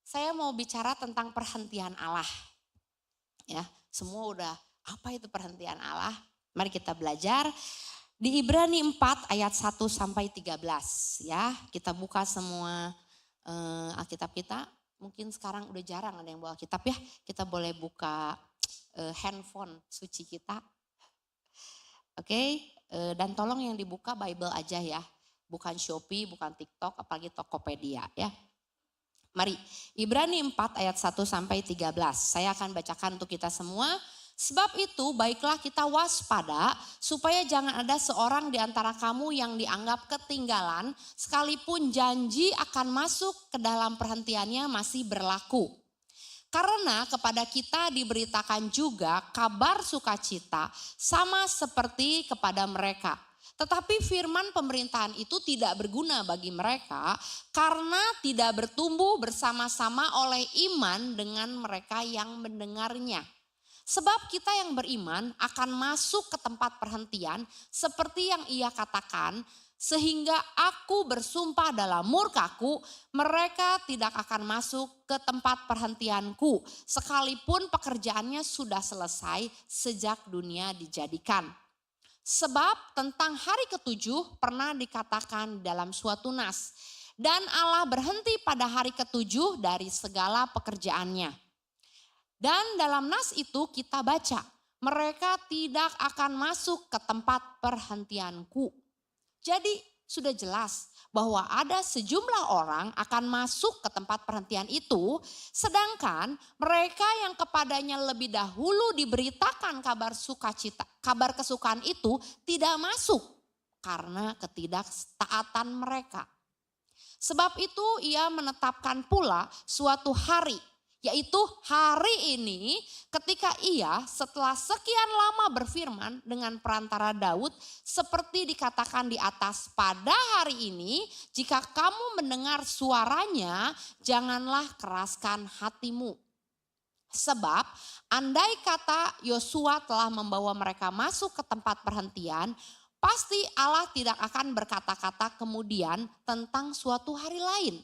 saya mau bicara tentang perhentian Allah. Ya, semua udah apa itu perhentian Allah? Mari kita belajar di Ibrani 4 ayat 1 sampai 13 ya. Kita buka semua Alkitab kita. Mungkin sekarang udah jarang ada yang bawa Alkitab ya. Kita boleh buka handphone suci kita. Oke, dan tolong yang dibuka Bible aja ya. Bukan Shopee, bukan TikTok, apalagi Tokopedia ya. Mari, Ibrani 4 ayat 1 sampai 13. Saya akan bacakan untuk kita semua. Sebab itu baiklah kita waspada supaya jangan ada seorang di antara kamu yang dianggap ketinggalan sekalipun janji akan masuk ke dalam perhentiannya masih berlaku. Karena kepada kita diberitakan juga kabar sukacita sama seperti kepada mereka. Tetapi firman pemerintahan itu tidak berguna bagi mereka karena tidak bertumbuh bersama-sama oleh iman dengan mereka yang mendengarnya. Sebab kita yang beriman akan masuk ke tempat perhentian seperti yang ia katakan, sehingga aku bersumpah dalam murkaku, mereka tidak akan masuk ke tempat perhentianku sekalipun pekerjaannya sudah selesai sejak dunia dijadikan. Sebab tentang hari ketujuh pernah dikatakan dalam suatu nas, dan Allah berhenti pada hari ketujuh dari segala pekerjaannya. Dan dalam nas itu kita baca, mereka tidak akan masuk ke tempat perhentianku. Jadi sudah jelas bahwa ada sejumlah orang akan masuk ke tempat perhentian itu, sedangkan mereka yang kepadanya lebih dahulu diberitakan kabar sukacita, kabar kesukaan itu tidak masuk karena ketidaktaatan mereka. Sebab itu ia menetapkan pula suatu hari, yaitu hari ini ketika ia setelah sekian lama berfirman dengan perantara Daud seperti dikatakan di atas, pada hari ini jika kamu mendengar suaranya janganlah keraskan hatimu. Sebab andai kata Yosua telah membawa mereka masuk ke tempat perhentian, pasti Allah tidak akan berkata-kata kemudian tentang suatu hari lain.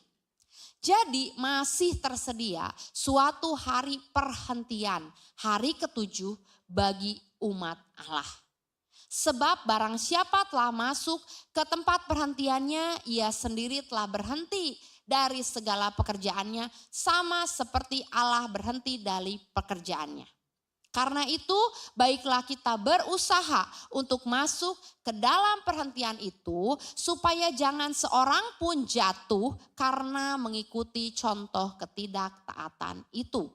Jadi masih tersedia suatu hari perhentian, hari ketujuh bagi umat Allah. Sebab barang siapa telah masuk ke tempat perhentiannya, ia sendiri telah berhenti dari segala pekerjaannya, sama seperti Allah berhenti dari pekerjaannya. Karena itu baiklah kita berusaha untuk masuk ke dalam perhentian itu, supaya jangan seorang pun jatuh karena mengikuti contoh ketidaktaatan itu.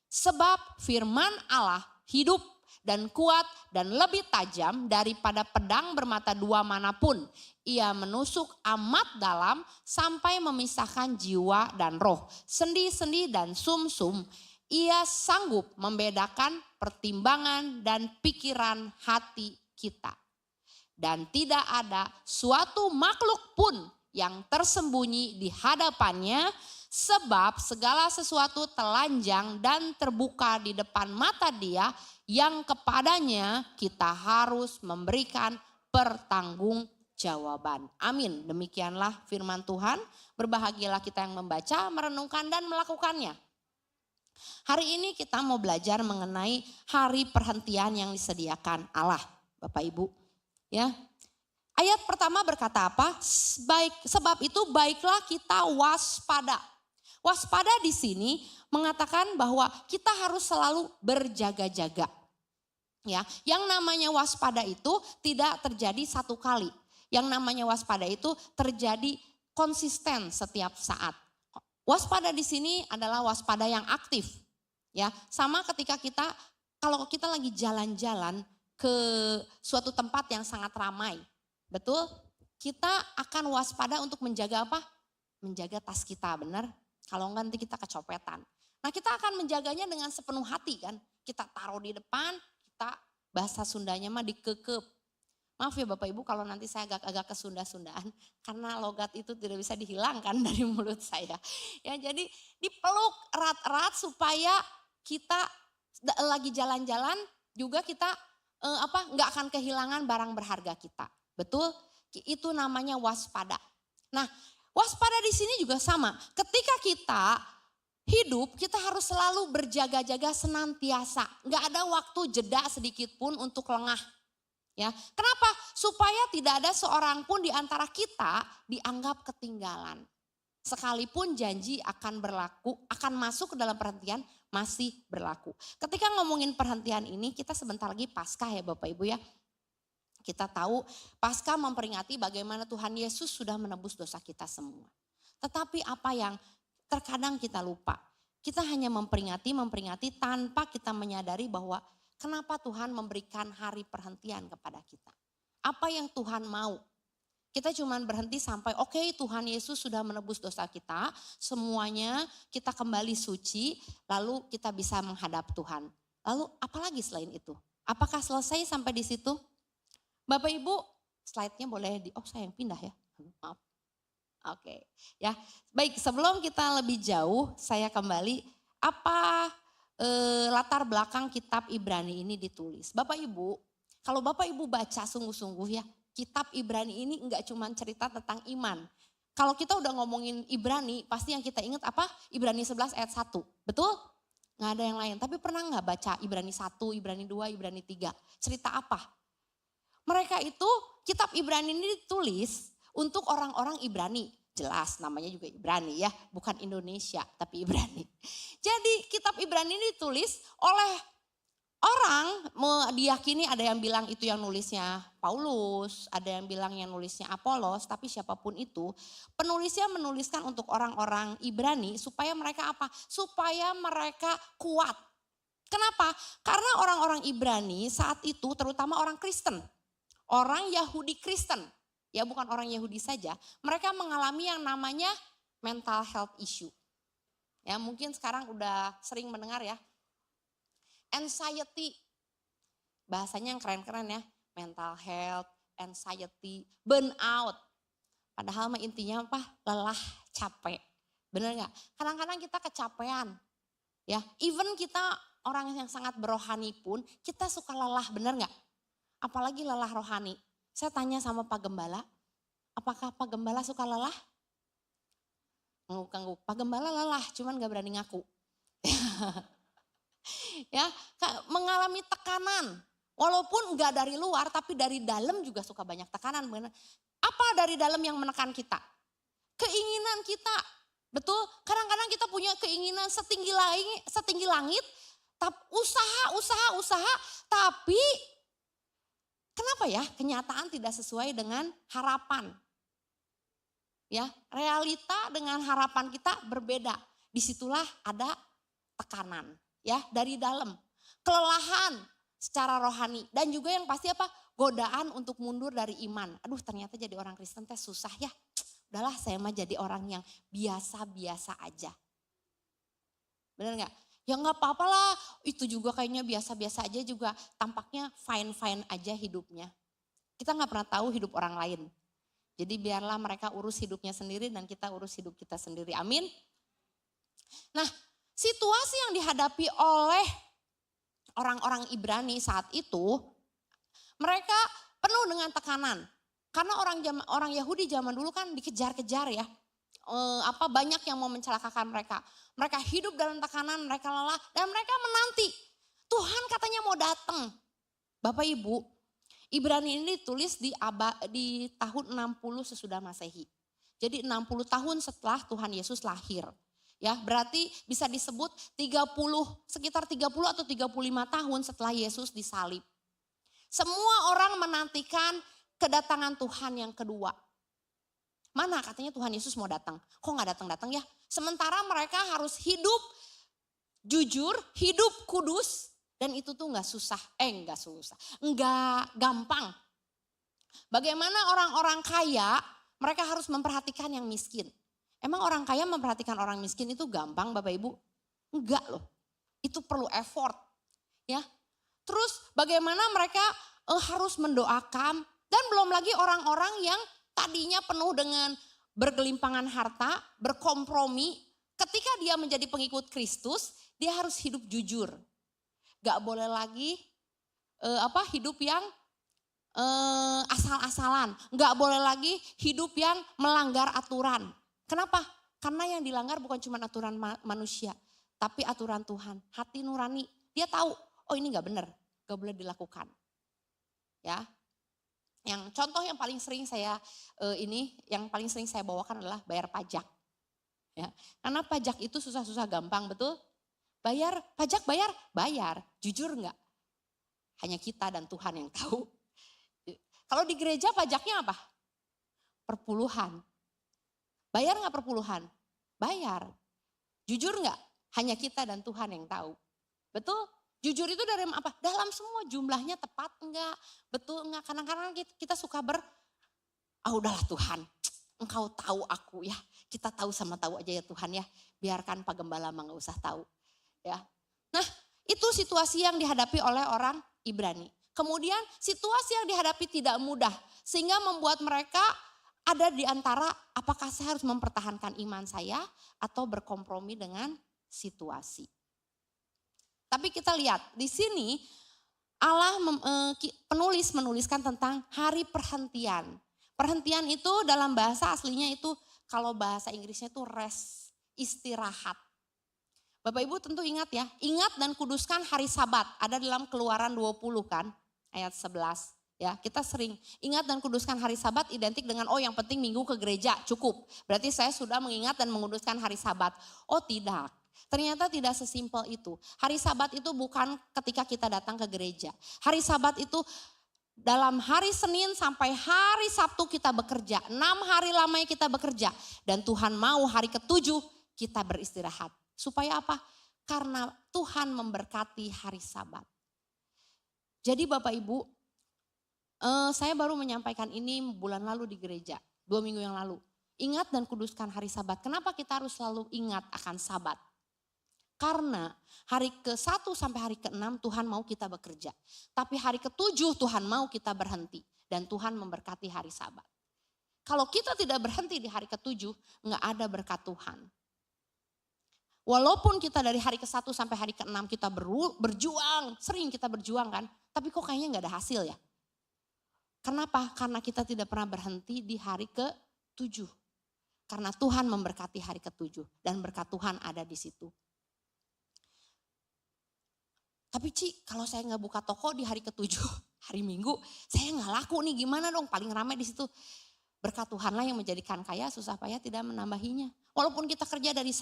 Sebab firman Allah hidup dan kuat dan lebih tajam daripada pedang bermata dua manapun. Ia menusuk amat dalam sampai memisahkan jiwa dan roh, sendi-sendi dan sum-sum. Ia sanggup membedakan pertimbangan dan pikiran hati kita. Dan tidak ada suatu makhluk pun yang tersembunyi di hadapannya, sebab segala sesuatu telanjang dan terbuka di depan mata Dia, yang kepadanya kita harus memberikan pertanggungjawaban. Amin. Demikianlah firman Tuhan. Berbahagialah kita yang membaca, merenungkan dan melakukannya. Hari ini kita mau belajar mengenai hari perhentian yang disediakan Allah, Bapak Ibu. Ya. Ayat pertama berkata apa? Sebab itu baiklah kita waspada. Waspada di sini mengatakan bahwa kita harus selalu berjaga-jaga. Ya, yang namanya waspada itu tidak terjadi satu kali. Yang namanya waspada itu terjadi konsisten setiap saat. Waspada di sini adalah waspada yang aktif. Ya, sama ketika kalau kita lagi jalan-jalan ke suatu tempat yang sangat ramai. Betul? Kita akan waspada untuk menjaga apa? Menjaga tas kita, benar? Kalau enggak nanti kita kecopetan. Nah, kita akan menjaganya dengan sepenuh hati kan. Kita taruh di depan, kita bahasa Sundanya mah dikekep. Maaf ya Bapak Ibu kalau nanti saya agak kesunda-sundaan, karena logat itu tidak bisa dihilangkan dari mulut saya. Ya, jadi dipeluk erat-erat supaya kita lagi jalan-jalan juga kita nggak akan kehilangan barang berharga kita. Betul? Itu namanya waspada. Nah, waspada di sini juga sama. Ketika kita hidup, kita harus selalu berjaga-jaga senantiasa. Nggak ada waktu jeda sedikit pun untuk lengah. Ya, kenapa? Supaya tidak ada seorang pun di antara kita dianggap ketinggalan. Sekalipun janji akan berlaku, akan masuk ke dalam perhentian, masih berlaku. Ketika ngomongin perhentian ini, kita sebentar lagi Paskah ya Bapak Ibu ya. Kita tahu Paskah memperingati bagaimana Tuhan Yesus sudah menebus dosa kita semua. Tetapi apa yang terkadang kita lupa. Kita hanya memperingati tanpa kita menyadari bahwa kenapa Tuhan memberikan hari perhentian kepada kita. Apa yang Tuhan mau. Kita cuma berhenti sampai oke, Tuhan Yesus sudah menebus dosa kita. Semuanya kita kembali suci, lalu kita bisa menghadap Tuhan. Lalu apalagi selain itu? Apakah selesai sampai di situ? Bapak Ibu, slide-nya boleh saya yang pindah ya. Maaf. Oke, ya. Baik, sebelum kita lebih jauh, saya kembali apa latar belakang kitab Ibrani ini ditulis. Bapak Ibu, kalau Bapak Ibu baca sungguh-sungguh ya, kitab Ibrani ini enggak cuma cerita tentang iman. Kalau kita udah ngomongin Ibrani, pasti yang kita ingat apa? Ibrani 11 ayat 1, betul? Nggak ada yang lain, tapi pernah nggak baca Ibrani 1, Ibrani 2, Ibrani 3? Cerita apa? Mereka itu, kitab Ibrani ini ditulis untuk orang-orang Ibrani. Jelas namanya juga Ibrani ya, bukan Indonesia tapi Ibrani. Jadi kitab Ibrani ini ditulis oleh orang, diyakini ada yang bilang itu yang nulisnya Paulus, ada yang bilang yang nulisnya Apolos, tapi siapapun itu, penulisnya menuliskan untuk orang-orang Ibrani supaya mereka apa? Supaya mereka kuat. Kenapa? Karena orang-orang Ibrani saat itu terutama orang Kristen, orang Yahudi Kristen. Ya bukan orang Yahudi saja, mereka mengalami yang namanya mental health issue. Ya mungkin sekarang udah sering mendengar ya. Anxiety, bahasanya yang keren-keren ya. Mental health, anxiety, burnout. Padahal mah intinya apa? Lelah, capek. Bener gak? Kadang-kadang kita kecapean. Ya, even kita orang yang sangat berohani pun kita suka lelah, bener gak? Apalagi lelah rohani. Saya tanya sama Pak Gembala, apakah Pak Gembala suka lelah? Ngangguk-ngangguk, Pak Gembala lelah, cuman gak berani ngaku. Ya, mengalami tekanan. Walaupun enggak dari luar, tapi dari dalam juga suka banyak tekanan. Apa dari dalam yang menekan kita? Keinginan kita. Betul, kadang-kadang kita punya keinginan setinggi langit, usaha, tapi kenapa ya kenyataan tidak sesuai dengan harapan? Ya, realita dengan harapan kita berbeda. Disitulah ada tekanan, ya, dari dalam, kelelahan secara rohani, dan juga yang pasti apa? Godaan untuk mundur dari iman. Aduh, ternyata jadi orang Kristen teh susah ya. Udahlah, saya mah jadi orang yang biasa-biasa aja. Bener gak? Ya gak apa-apa lah, itu juga kayaknya biasa-biasa aja juga, tampaknya fine-fine aja hidupnya. Kita gak pernah tahu hidup orang lain. Jadi biarlah mereka urus hidupnya sendiri dan kita urus hidup kita sendiri. Amin. Nah, situasi yang dihadapi oleh orang-orang Ibrani saat itu, mereka penuh dengan tekanan. Karena orang Yahudi zaman dulu kan dikejar-kejar ya. Banyak yang mau mencelakakan mereka. Mereka hidup dalam tekanan, mereka lelah dan mereka menanti. Tuhan katanya mau datang. Bapak Ibu, Ibrani ini ditulis di tahun 60 sesudah Masehi. Jadi 60 tahun setelah Tuhan Yesus lahir. Ya, berarti bisa disebut sekitar 30 atau 35 tahun setelah Yesus disalib. Semua orang menantikan kedatangan Tuhan yang kedua. Mana katanya Tuhan Yesus mau datang? Kok gak datang-datang ya? Sementara mereka harus hidup jujur, hidup kudus. Dan itu tuh gak gampang. Bagaimana orang-orang kaya, mereka harus memperhatikan yang miskin. Emang orang kaya memperhatikan orang miskin itu gampang Bapak Ibu? Enggak loh, itu perlu effort. Ya. Terus bagaimana mereka harus mendoakan, dan belum lagi orang-orang yang tadinya penuh dengan bergelimpangan harta, berkompromi, ketika dia menjadi pengikut Kristus, dia harus hidup jujur. Gak boleh lagi hidup yang asal-asalan, gak boleh lagi hidup yang melanggar aturan. Kenapa? Karena yang dilanggar bukan cuma aturan manusia, tapi aturan Tuhan. Hati nurani, dia tahu, oh ini gak benar, gak boleh dilakukan. Ya, yang contoh yang paling sering saya bawakan adalah bayar pajak. Ya, karena pajak itu susah-susah gampang, betul? Bayar, jujur nggak? Hanya kita dan Tuhan yang tahu. Kalau di gereja pajaknya apa? Perpuluhan. Bayar nggak perpuluhan? Bayar. Jujur nggak? Hanya kita dan Tuhan yang tahu. Betul? Jujur itu dari apa? Dalam semua jumlahnya tepat enggak? Betul enggak? Kadang-kadang kita suka udahlah Tuhan, Engkau tahu aku ya. Kita tahu sama tahu aja ya Tuhan ya. Biarkan Pak Gembala mah nggak usah tahu. Ya. Nah, itu situasi yang dihadapi oleh orang Ibrani. Kemudian situasi yang dihadapi tidak mudah sehingga membuat mereka ada di antara apakah saya harus mempertahankan iman saya atau berkompromi dengan situasi. Tapi kita lihat di sini Allah penulis menuliskan tentang hari perhentian. Perhentian itu dalam bahasa aslinya itu kalau bahasa Inggrisnya itu rest, istirahat. Bapak Ibu tentu ingat ya, ingat dan kuduskan hari Sabat. Ada dalam Keluaran 20 kan, ayat 11. Ya, kita sering ingat dan kuduskan hari Sabat identik dengan yang penting minggu ke gereja cukup. Berarti saya sudah mengingat dan menguduskan hari Sabat. Oh tidak, ternyata tidak sesimpel itu. Hari Sabat itu bukan ketika kita datang ke gereja. Hari Sabat itu dalam hari Senin sampai hari Sabtu kita bekerja. 6 hari lamanya kita bekerja. Dan Tuhan mau hari ke-7 kita beristirahat. Supaya apa? Karena Tuhan memberkati hari Sabat. Jadi Bapak Ibu, saya baru menyampaikan ini bulan lalu di gereja, 2 minggu yang lalu. Ingat dan kuduskan hari Sabat. Kenapa kita harus selalu ingat akan Sabat? Karena hari ke-1 sampai hari ke-6 Tuhan mau kita bekerja. Tapi hari ke-7 Tuhan mau kita berhenti. Dan Tuhan memberkati hari Sabat. Kalau kita tidak berhenti di hari ke-7, nggak ada berkat Tuhan. Walaupun kita dari hari ke-1 sampai hari ke-6 kita berjuang, sering kita berjuang kan. Tapi kok kayaknya nggak ada hasil ya. Kenapa? Karena kita tidak pernah berhenti di hari ke-7. Karena Tuhan memberkati hari ke-7 dan berkat Tuhan ada di situ. Tapi Ci, kalau saya nggak buka toko di hari ke-7, hari Minggu, saya nggak laku nih, gimana dong? Paling ramai di situ. Berkat Tuhanlah yang menjadikan kaya, susah payah tidak menambahinya. Walaupun kita kerja dari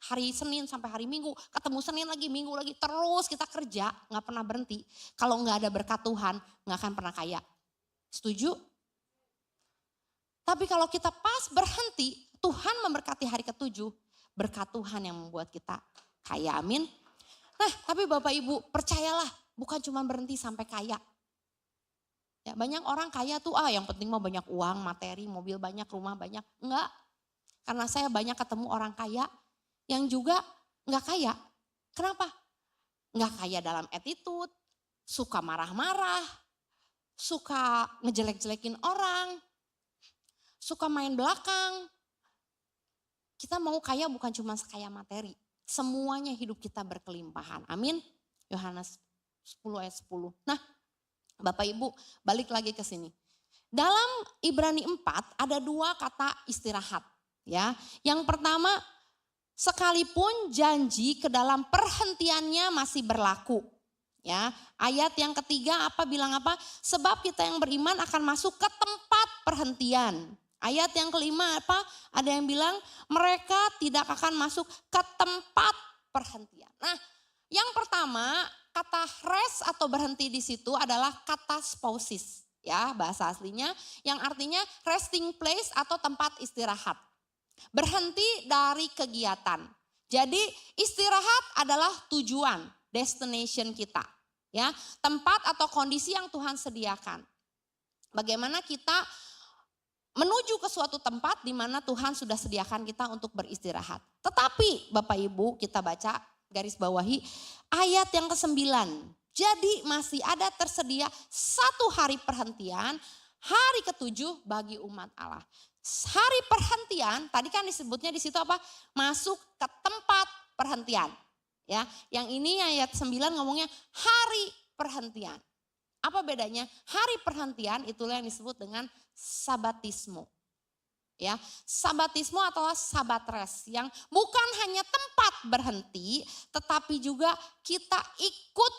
hari Senin sampai hari Minggu, ketemu Senin lagi, Minggu lagi, terus kita kerja, nggak pernah berhenti. Kalau nggak ada berkat Tuhan, nggak akan pernah kaya. Setuju? Tapi kalau kita pas berhenti, Tuhan memberkati hari ke-7, berkat Tuhan yang membuat kita kaya, amin. Nah, tapi Bapak Ibu percayalah, bukan cuma berhenti sampai kaya. Ya, banyak orang kaya tuh, yang penting mah banyak uang, materi, mobil banyak, rumah banyak. Enggak, karena saya banyak ketemu orang kaya yang juga enggak kaya. Kenapa? Enggak kaya dalam attitude, suka marah-marah, suka ngejelek-jelekin orang, suka main belakang. Kita mau kaya bukan cuma sekaya materi. Semuanya hidup kita berkelimpahan. Amin. Yohanes 10 ayat 10. Nah, Bapak Ibu balik lagi ke sini. Dalam Ibrani 4 ada 2 kata istirahat. Ya, yang pertama, sekalipun janji ke dalam perhentiannya masih berlaku. Ya, ayat yang ketiga bilang apa? Sebab kita yang beriman akan masuk ke tempat perhentian. Ayat yang kelima apa? Ada yang bilang mereka tidak akan masuk ke tempat perhentian. Nah, yang pertama kata rest atau berhenti di situ adalah kata spousis. Ya, bahasa aslinya yang artinya resting place atau tempat istirahat. Berhenti dari kegiatan. Jadi istirahat adalah tujuan, destination kita. Ya, tempat atau kondisi yang Tuhan sediakan. Bagaimana kita menuju ke suatu tempat di mana Tuhan sudah sediakan kita untuk beristirahat. Tetapi Bapak Ibu kita baca garis bawahi ayat yang ke-9. Jadi masih ada tersedia 1 hari perhentian, hari ke-7 bagi umat Allah. Hari perhentian, tadi kan disebutnya di situ apa? Masuk ke tempat perhentian. Ya, yang ini ayat 9 ngomongnya hari perhentian. Apa bedanya? Hari perhentian itulah yang disebut dengan sabatisme. Ya, sabatisme adalah sabat rest yang bukan hanya tempat berhenti, tetapi juga kita ikut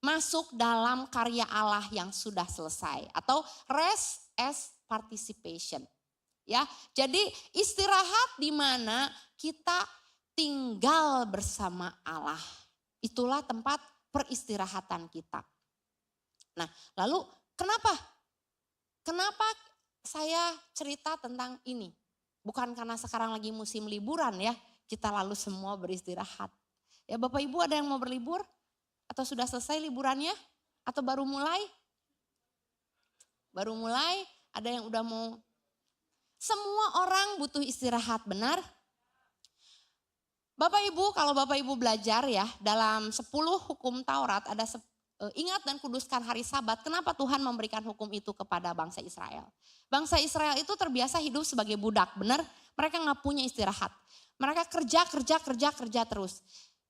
masuk dalam karya Allah yang sudah selesai atau rest as participation. Ya, jadi istirahat di mana kita tinggal bersama Allah. Itulah tempat peristirahatan kita. Nah, lalu kenapa saya cerita tentang ini? Bukan karena sekarang lagi musim liburan ya, kita lalu semua beristirahat. Ya Bapak Ibu ada yang mau berlibur? Atau sudah selesai liburannya? Atau baru mulai? Baru mulai, ada yang udah mau. Semua orang butuh istirahat, benar? Bapak Ibu, kalau Bapak Ibu belajar ya, dalam 10 hukum Taurat ada ingat dan kuduskan hari Sabat. Kenapa Tuhan memberikan hukum itu kepada bangsa Israel? Bangsa Israel itu terbiasa hidup sebagai budak, benar? Mereka nggak punya istirahat. Mereka kerja terus.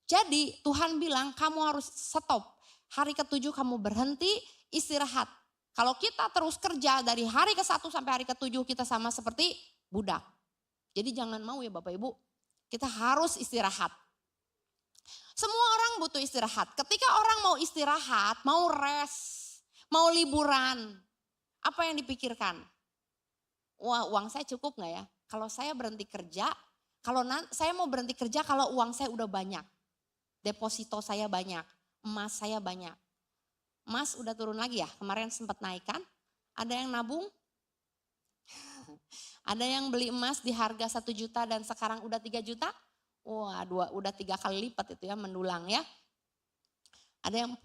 Jadi Tuhan bilang kamu harus stop. Hari ke-7 kamu berhenti istirahat. Kalau kita terus kerja dari hari ke-1 sampai hari ke-7 kita sama seperti budak. Jadi jangan mau ya Bapak Ibu, kita harus istirahat. Semua orang butuh istirahat. Ketika orang mau istirahat, mau rest, mau liburan, apa yang dipikirkan? Wah, uang saya cukup gak ya? Kalau saya berhenti kerja, saya mau berhenti kerja kalau uang saya udah banyak. Deposito saya banyak, emas saya banyak. Emas udah turun lagi ya, kemarin sempat naik kan? Ada yang nabung? Ada yang beli emas di harga 1 juta dan sekarang udah 3 juta? Wah, udah 3 kali lipat itu ya, mendulang ya. Ada yang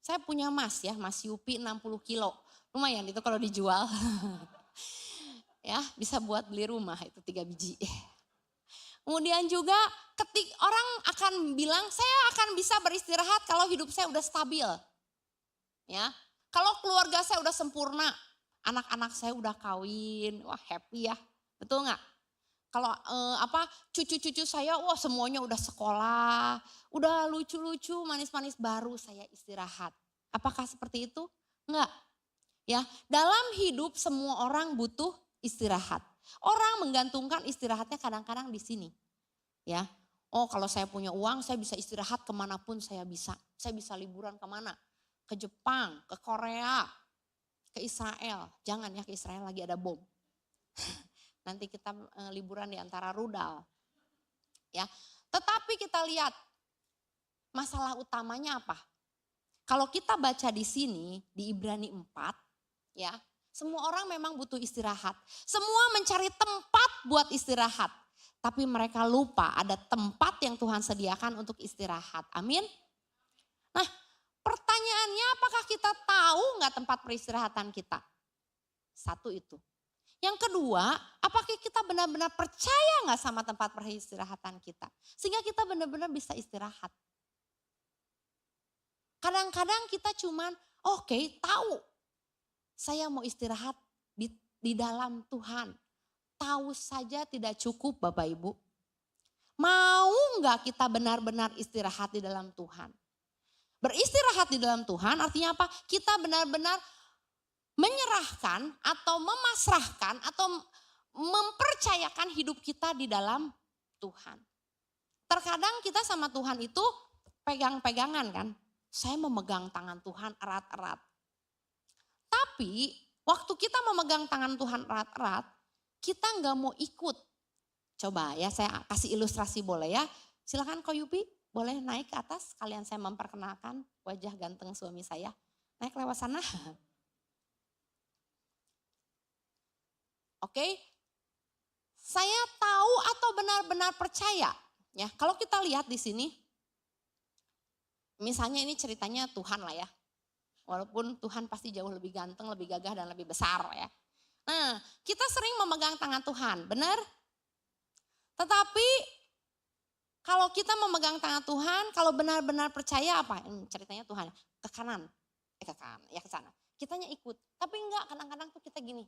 saya punya emas ya, emas Yupi 60 kilo. Lumayan itu kalau dijual. Ya, bisa buat beli rumah itu 3 biji. Kemudian juga orang akan bilang, saya akan bisa beristirahat kalau hidup saya udah stabil. Ya, kalau keluarga saya udah sempurna, anak-anak saya udah kawin, wah happy ya, betul nggak? Kalau cucu-cucu saya, wah semuanya udah sekolah, udah lucu-lucu, manis-manis, baru saya istirahat. Apakah seperti itu? Enggak. Ya, dalam hidup semua orang butuh istirahat. Orang menggantungkan istirahatnya kadang-kadang di sini. Ya, Oh kalau saya punya uang saya bisa istirahat kemanapun saya bisa. Saya bisa liburan kemana? Ke Jepang, ke Korea, ke Israel. Jangan ya, ke Israel lagi ada bom. Nanti kita liburan di antara rudal. Ya, tetapi kita lihat masalah utamanya apa? Kalau kita baca di sini di Ibrani 4, ya, semua orang memang butuh istirahat. Semua mencari tempat buat istirahat. Tapi mereka lupa ada tempat yang Tuhan sediakan untuk istirahat. Amin. Nah, pertanyaannya apakah kita tahu nggak tempat peristirahatan kita? Satu itu. Yang kedua, apakah kita benar-benar percaya nggak sama tempat peristirahatan kita? Sehingga kita benar-benar bisa istirahat. Kadang-kadang kita cuman oke, tahu. Saya mau istirahat di dalam Tuhan. Tahu saja tidak cukup Bapak Ibu. Mau nggak kita benar-benar istirahat di dalam Tuhan? Beristirahat di dalam Tuhan artinya apa? Kita benar-benar menyerahkan atau memasrahkan atau mempercayakan hidup kita di dalam Tuhan. Terkadang kita sama Tuhan itu pegang-pegangan kan. Saya memegang tangan Tuhan erat-erat. Tapi waktu kita memegang tangan Tuhan erat-erat, kita nggak mau ikut. Coba ya saya kasih ilustrasi boleh ya. Silakan Ko Yupi boleh naik ke atas. Kalian saya memperkenalkan wajah ganteng suami saya. Naik lewat sana. Oke. Saya tahu atau benar-benar percaya. Ya, kalau kita lihat di sini. Misalnya ini ceritanya Tuhan lah ya. Walaupun Tuhan pasti jauh lebih ganteng, lebih gagah dan lebih besar ya. Nah, kita sering memegang tangan Tuhan, benar? Tetapi kalau kita memegang tangan Tuhan, kalau benar-benar percaya apa? Ceritanya Tuhan, ke kanan, ke sana. Kitanya ikut, tapi enggak, kadang-kadang tuh kita gini,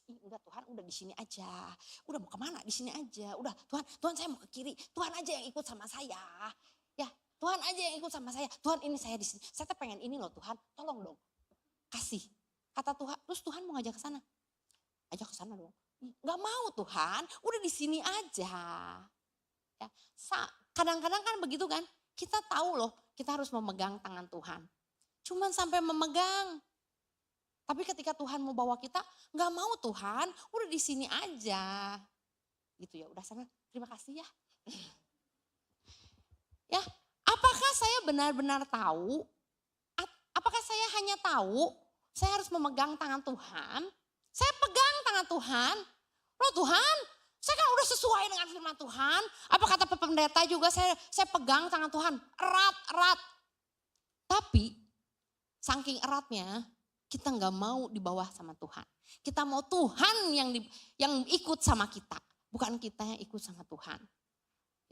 enggak Tuhan udah di sini aja, udah mau kemana di sini aja, udah Tuhan saya mau ke kiri, Tuhan aja yang ikut sama saya, ya Tuhan aja yang ikut sama saya, Tuhan ini saya di sini, saya pengen ini loh Tuhan, tolong dong, kasih, kata Tuhan, terus Tuhan mau ngajak ke sana. Ajak ke sana dong. Gak mau Tuhan, udah di sini aja. Ya, kadang-kadang kan begitu kan, kita tahu loh kita harus memegang tangan Tuhan. Cuman sampai memegang. Tapi ketika Tuhan mau bawa kita, gak mau Tuhan, udah di sini aja. Gitu ya, udah sana, terima kasih ya. Ya, apakah saya benar-benar tahu, apakah saya hanya tahu, saya harus memegang tangan Tuhan, saya pegang tangan Tuhan. Loh Tuhan, saya kan udah sesuai dengan firman Tuhan. Apa kata pendeta juga saya pegang tangan Tuhan. Erat-erat. Tapi saking eratnya kita nggak mau di bawah sama Tuhan. Kita mau Tuhan yang ikut sama kita. Bukan kita yang ikut sama Tuhan.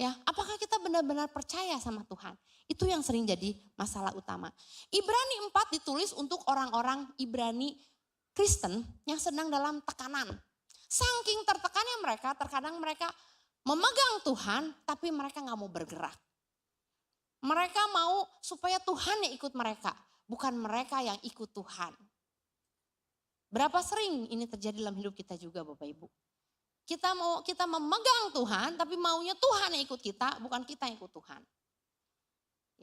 Ya, apakah kita benar-benar percaya sama Tuhan? Itu yang sering jadi masalah utama. Ibrani 4 ditulis untuk orang-orang Ibrani Kristen yang sedang dalam tekanan. Saking tertekannya mereka, terkadang mereka memegang Tuhan tapi mereka gak mau bergerak. Mereka mau supaya Tuhan yang ikut mereka, bukan mereka yang ikut Tuhan. Berapa sering ini terjadi dalam hidup kita juga Bapak Ibu. Kita memegang Tuhan tapi maunya Tuhan yang ikut kita, bukan kita yang ikut Tuhan.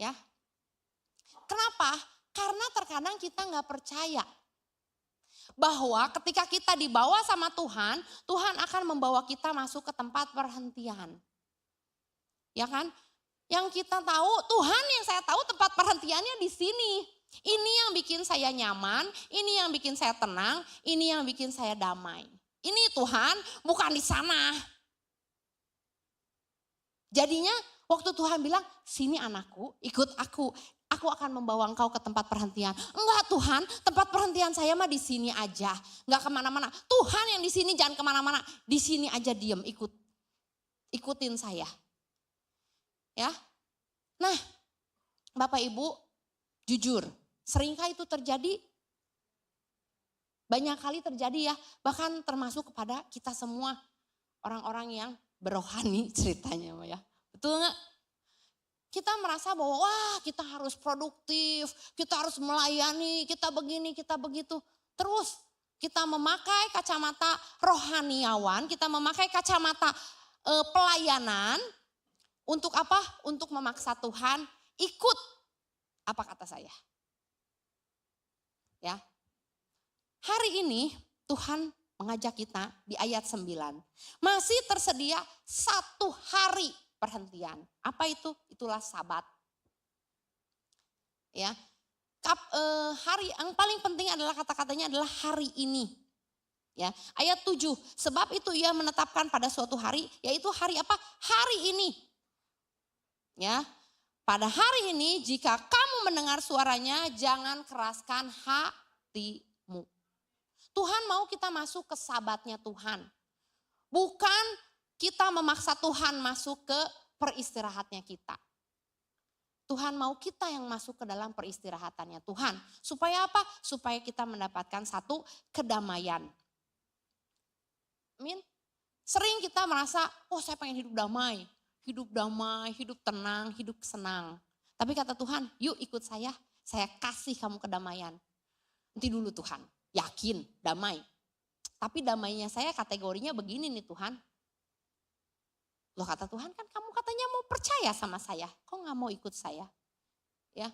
Ya. Kenapa? Karena terkadang kita gak percaya bahwa ketika kita dibawa sama Tuhan, Tuhan akan membawa kita masuk ke tempat perhentian. Ya kan? Yang kita tahu, Tuhan yang saya tahu tempat perhentiannya di sini. Ini yang bikin saya nyaman, ini yang bikin saya tenang, ini yang bikin saya damai. Ini Tuhan, bukan di sana. Jadinya waktu Tuhan bilang, sini anakku, ikut aku. Aku akan membawa engkau ke tempat perhentian. Enggak Tuhan, tempat perhentian saya mah di sini aja. Enggak kemana-mana. Tuhan yang di sini jangan kemana-mana. Di sini aja diem, ikutin saya. Ya. Nah, Bapak Ibu, jujur, seringkah itu terjadi? Banyak kali terjadi ya, bahkan termasuk kepada kita semua. Orang-orang yang berohani ceritanya ya. Betul enggak? Kita merasa bahwa wah kita harus produktif, kita harus melayani, kita begini, kita begitu. Terus kita memakai kacamata rohaniawan, kita memakai kacamata pelayanan. Untuk apa? Untuk memaksa Tuhan ikut apa kata saya. Ya. Hari ini Tuhan mengajak kita di ayat 9. Masih tersedia 1 hari perhentian. Apa itu? Itulah Sabat. Ya. Hari yang paling penting adalah kata-katanya adalah hari ini. Ya, ayat 7. Sebab itu ia menetapkan pada suatu hari, yaitu hari apa? Hari ini. Ya. Pada hari ini jika kamu mendengar suaranya, jangan keraskan hatimu. Tuhan mau kita masuk ke sabatnya Tuhan. Bukan kita memaksa Tuhan masuk ke peristirahatnya kita. Tuhan mau kita yang masuk ke dalam peristirahatannya Tuhan. Supaya apa? Supaya kita mendapatkan satu kedamaian. Amin. Sering kita merasa, oh saya pengen hidup damai, hidup tenang, hidup senang. Tapi kata Tuhan, yuk ikut saya kasih kamu kedamaian. Nanti dulu Tuhan, yakin, damai. Tapi damainya saya kategorinya begini nih Tuhan. Loh kata Tuhan kan kamu katanya mau percaya sama saya, kok gak mau ikut saya? Ya.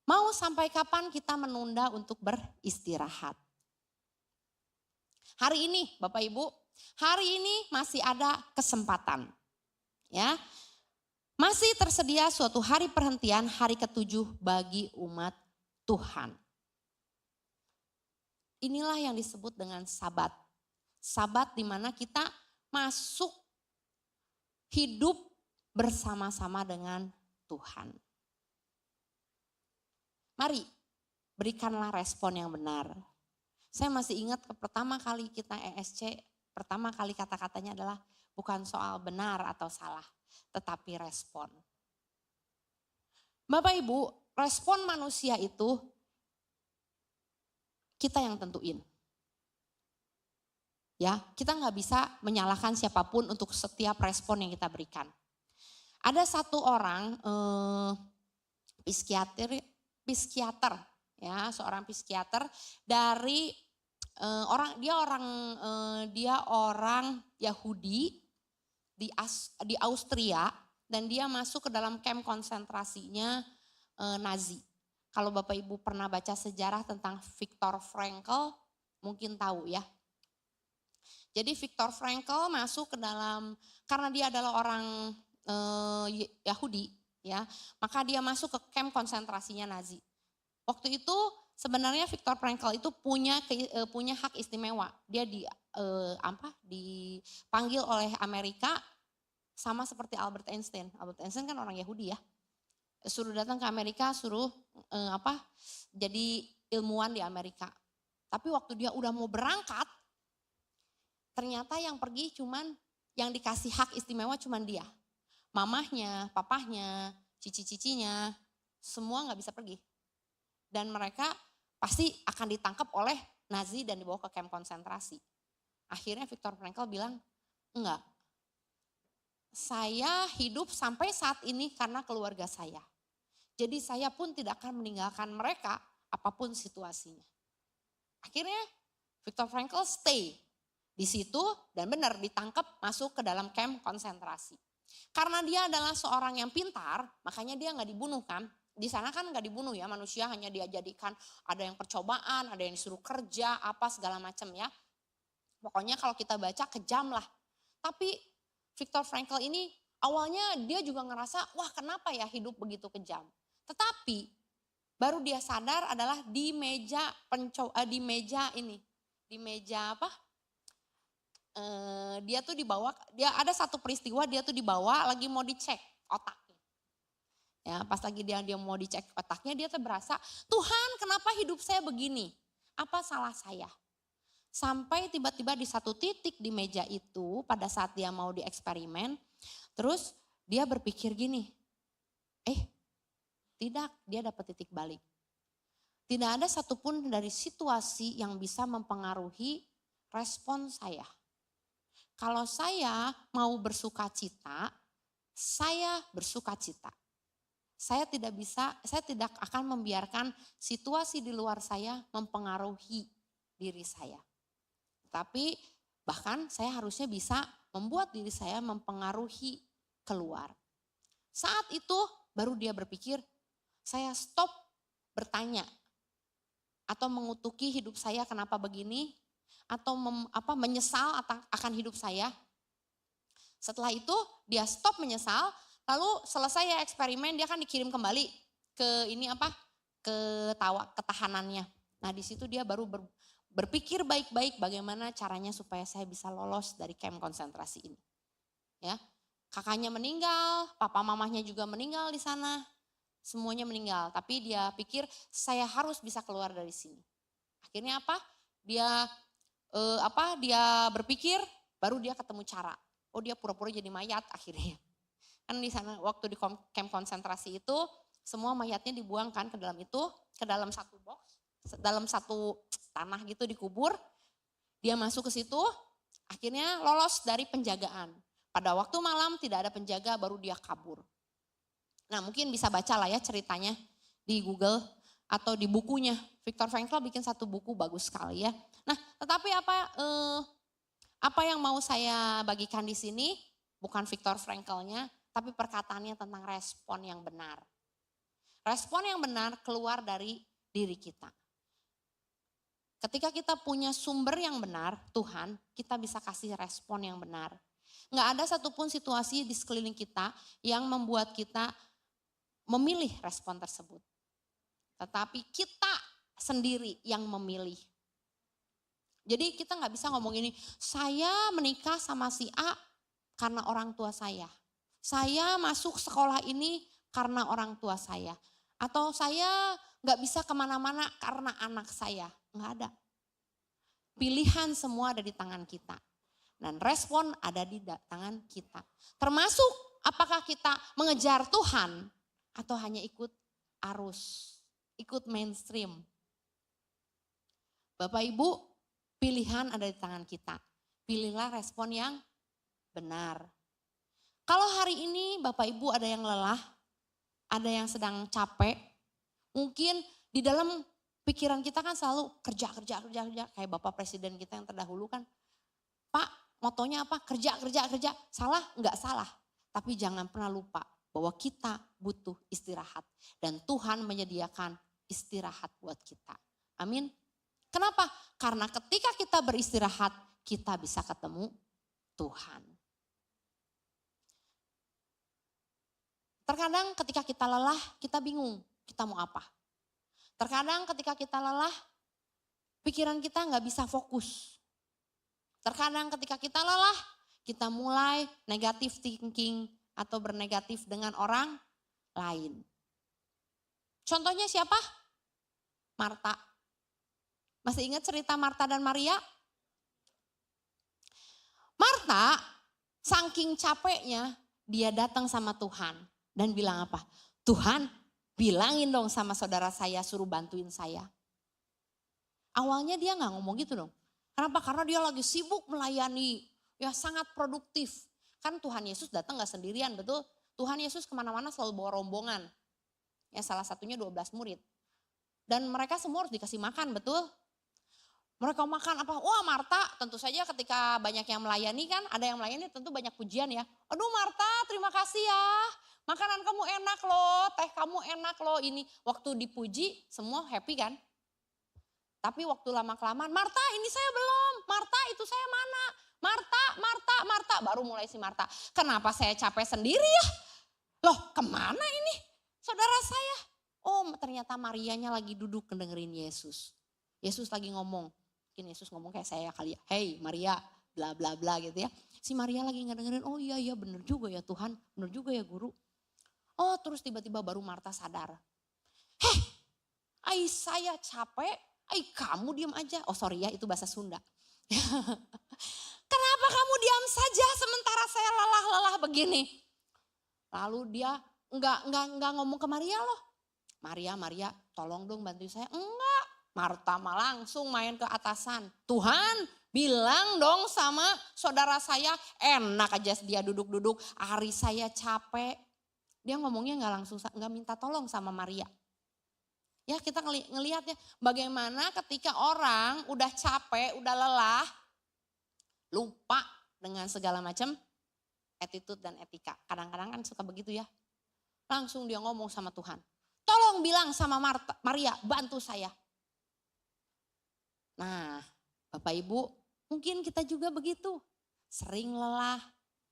Mau sampai kapan kita menunda untuk beristirahat? Hari ini Bapak Ibu, hari ini masih ada kesempatan. Ya. Masih tersedia suatu hari perhentian, hari ke-7 bagi umat Tuhan. Inilah yang disebut dengan sabat. Sabat di mana kita masuk hidup bersama-sama dengan Tuhan. Mari berikanlah respon yang benar. Saya masih ingat pertama kali kita ESC, pertama kali kata-katanya adalah bukan soal benar atau salah, tetapi respon. Bapak Ibu, respon manusia itu kita yang tentuin. Ya, kita nggak bisa menyalahkan siapapun untuk setiap respon yang kita berikan. Ada satu orang psikiater, ya, seorang psikiater dari dia orang Yahudi di Austria dan dia masuk ke dalam kamp konsentrasinya Nazi. Kalau Bapak Ibu pernah baca sejarah tentang Viktor Frankl, mungkin tahu ya. Jadi Viktor Frankl masuk ke dalam, karena dia adalah orang Yahudi, ya, maka dia masuk ke kamp konsentrasinya Nazi. Waktu itu sebenarnya Viktor Frankl itu punya hak istimewa. Dia dipanggil oleh Amerika sama seperti Albert Einstein. Albert Einstein kan orang Yahudi ya. Suruh datang ke Amerika, suruh jadi ilmuwan di Amerika. Tapi waktu dia udah mau berangkat, ternyata yang pergi yang dikasih hak istimewa cuman dia. Mamahnya, papahnya, cici-cicinya, semua gak bisa pergi. Dan mereka pasti akan ditangkap oleh Nazi dan dibawa ke kamp konsentrasi. Akhirnya Viktor Frankl bilang, enggak. Saya hidup sampai saat ini karena keluarga saya. Jadi saya pun tidak akan meninggalkan mereka apapun situasinya. Akhirnya Viktor Frankl stay di situ dan benar ditangkap masuk ke dalam kamp konsentrasi. Karena dia adalah seorang yang pintar, makanya dia nggak dibunuh kan. Di sana kan nggak dibunuh ya, manusia hanya dia jadikan ada yang percobaan, ada yang disuruh kerja, apa segala macam ya. Pokoknya kalau kita baca kejam lah. Tapi Viktor Frankl ini awalnya dia juga ngerasa, wah kenapa ya hidup begitu kejam. Tetapi baru dia sadar adalah di meja dia tuh dibawa, dia ada satu peristiwa dia tuh dibawa lagi mau dicek otaknya. Ya, pas lagi dia mau dicek otaknya dia tuh berasa, Tuhan kenapa hidup saya begini? Apa salah saya? Sampai tiba-tiba di satu titik di meja itu pada saat dia mau dieksperimen, terus dia berpikir gini, tidak, dia dapat titik balik. Tidak ada satupun dari situasi yang bisa mempengaruhi respon saya. Kalau saya mau bersuka cita, saya bersuka cita. Saya tidak akan membiarkan situasi di luar saya mempengaruhi diri saya. Tapi Bahkan saya harusnya bisa membuat diri saya mempengaruhi keluar. Saat itu baru dia berpikir, saya stop bertanya atau mengutuki hidup saya kenapa begini, atau menyesal akan hidup saya. Setelah itu dia stop menyesal, lalu selesai ya eksperimen, dia kan dikirim kembali ke ketahanannya. Nah di situ dia baru berpikir baik-baik bagaimana caranya supaya saya bisa lolos dari camp konsentrasi ini. Ya, kakaknya meninggal, papa mamahnya juga meninggal di sana, semuanya meninggal. Tapi dia pikir saya harus bisa keluar dari sini. Akhirnya apa? Dia berpikir, baru dia ketemu cara. Oh dia pura-pura jadi mayat akhirnya. Kan di sana waktu di camp konsentrasi itu semua mayatnya dibuangkan ke dalam satu box, dalam satu tanah gitu dikubur. Dia masuk ke situ, akhirnya lolos dari penjagaan. Pada waktu malam tidak ada penjaga, baru dia kabur. Nah mungkin bisa baca lah ya ceritanya di Google atau di bukunya. Viktor Frankl bikin satu buku bagus sekali ya. Nah tetapi apa yang mau saya bagikan di sini bukan Viktor Franklnya, tapi perkataannya tentang respon yang benar. Respon yang benar keluar dari diri kita. Ketika kita punya sumber yang benar, Tuhan, kita bisa kasih respon yang benar. Nggak ada satupun situasi di sekeliling kita yang membuat kita memilih respon tersebut. Tetapi kita sendiri yang memilih. Jadi kita nggak bisa ngomong ini, saya menikah sama si A karena orang tua saya. Saya masuk sekolah ini karena orang tua saya. Atau saya nggak bisa kemana-mana karena anak saya. Nggak ada. Pilihan semua ada di tangan kita. Dan respon ada di tangan kita. Termasuk apakah kita mengejar Tuhan atau hanya ikut arus, ikut mainstream. Bapak Ibu, pilihan ada di tangan kita. Pilihlah respon yang benar. Kalau hari ini Bapak Ibu ada yang lelah, ada yang sedang capek, mungkin di dalam pikiran kita kan selalu kerja. Kayak Bapak Presiden kita yang terdahulu kan, Pak, motonya apa? Kerja. Salah? Enggak salah. Tapi jangan pernah lupa bahwa kita butuh istirahat. Dan Tuhan menyediakan istirahat buat kita. Amin. Kenapa? Karena ketika kita beristirahat, kita bisa ketemu Tuhan. Terkadang ketika kita lelah, kita bingung, kita mau apa. Terkadang ketika kita lelah, pikiran kita nggak bisa fokus. Terkadang ketika kita lelah, kita mulai negative thinking atau bernegatif dengan orang lain. Contohnya siapa? Marta. Masih ingat cerita Marta dan Maria? Marta, saking capeknya, dia datang sama Tuhan dan bilang apa? Tuhan, bilangin dong sama saudara saya, suruh bantuin saya. Awalnya dia nggak ngomong gitu dong. Kenapa? Karena dia lagi sibuk melayani, ya sangat produktif. Kan Tuhan Yesus datang gak sendirian, betul? Tuhan Yesus kemana-mana selalu bawa rombongan. Ya salah satunya 12 murid. Dan mereka semua harus dikasih makan, betul? Mereka makan apa? Wah Marta, tentu saja ketika banyak yang melayani kan, ada yang melayani tentu banyak pujian ya. Aduh Marta, terima kasih ya. Makanan kamu enak loh, teh kamu enak loh. Ini waktu dipuji semua happy kan? Tapi waktu lama-kelamaan, Marta ini saya belum, Marta itu saya mana? Marta, baru mulai si Marta. Kenapa saya capek sendiri ya? Loh kemana ini saudara saya? Oh ternyata Marianya lagi duduk dengerin Yesus. Yesus lagi ngomong, mungkin Yesus ngomong kayak saya kali ya. Hey Maria, bla bla bla gitu ya. Si Maria lagi ngedengerin, oh iya bener juga ya Tuhan, bener juga ya guru. Oh terus tiba-tiba baru Marta sadar. Saya capek, kamu diam aja. Oh sorry ya itu bahasa Sunda. Kenapa kamu diam saja sementara saya lelah-lelah begini? Lalu dia enggak ngomong ke Maria loh. Maria tolong dong bantuin saya. Enggak, Marta mah langsung main ke atasan. Tuhan bilang dong sama saudara saya, enak aja dia duduk-duduk, hari saya capek. Dia ngomongnya enggak minta tolong sama Maria. Ya kita ngelihatnya bagaimana ketika orang udah capek, udah lelah, lupa dengan segala macam attitude dan etika. Kadang-kadang kan suka begitu ya. Langsung dia ngomong sama Tuhan. Tolong bilang sama Maria, bantu saya. Nah, Bapak Ibu, mungkin kita juga begitu. Sering lelah,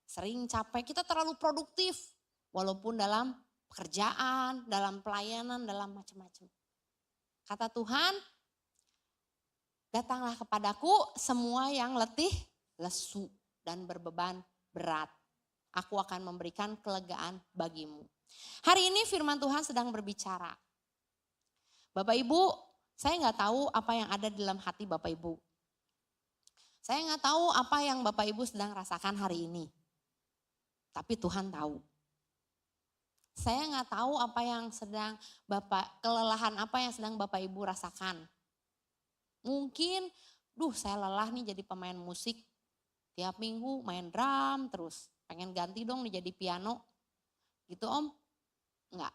sering capek, kita terlalu produktif. Walaupun dalam pekerjaan, dalam pelayanan, dalam macam-macam. Kata Tuhan, datanglah kepadaku semua yang letih, lesu, dan berbeban berat. Aku akan memberikan kelegaan bagimu. Hari ini firman Tuhan sedang berbicara. Bapak Ibu, saya nggak tahu apa yang ada di dalam hati Bapak Ibu. Saya nggak tahu apa yang Bapak Ibu sedang rasakan hari ini. Tapi Tuhan tahu. Saya nggak tahu apa yang sedang kelelahan apa yang sedang Bapak Ibu rasakan. Mungkin, saya lelah nih jadi pemain musik. Tiap minggu main drum terus. Pengen ganti dong nih jadi piano. Gitu Om? Enggak.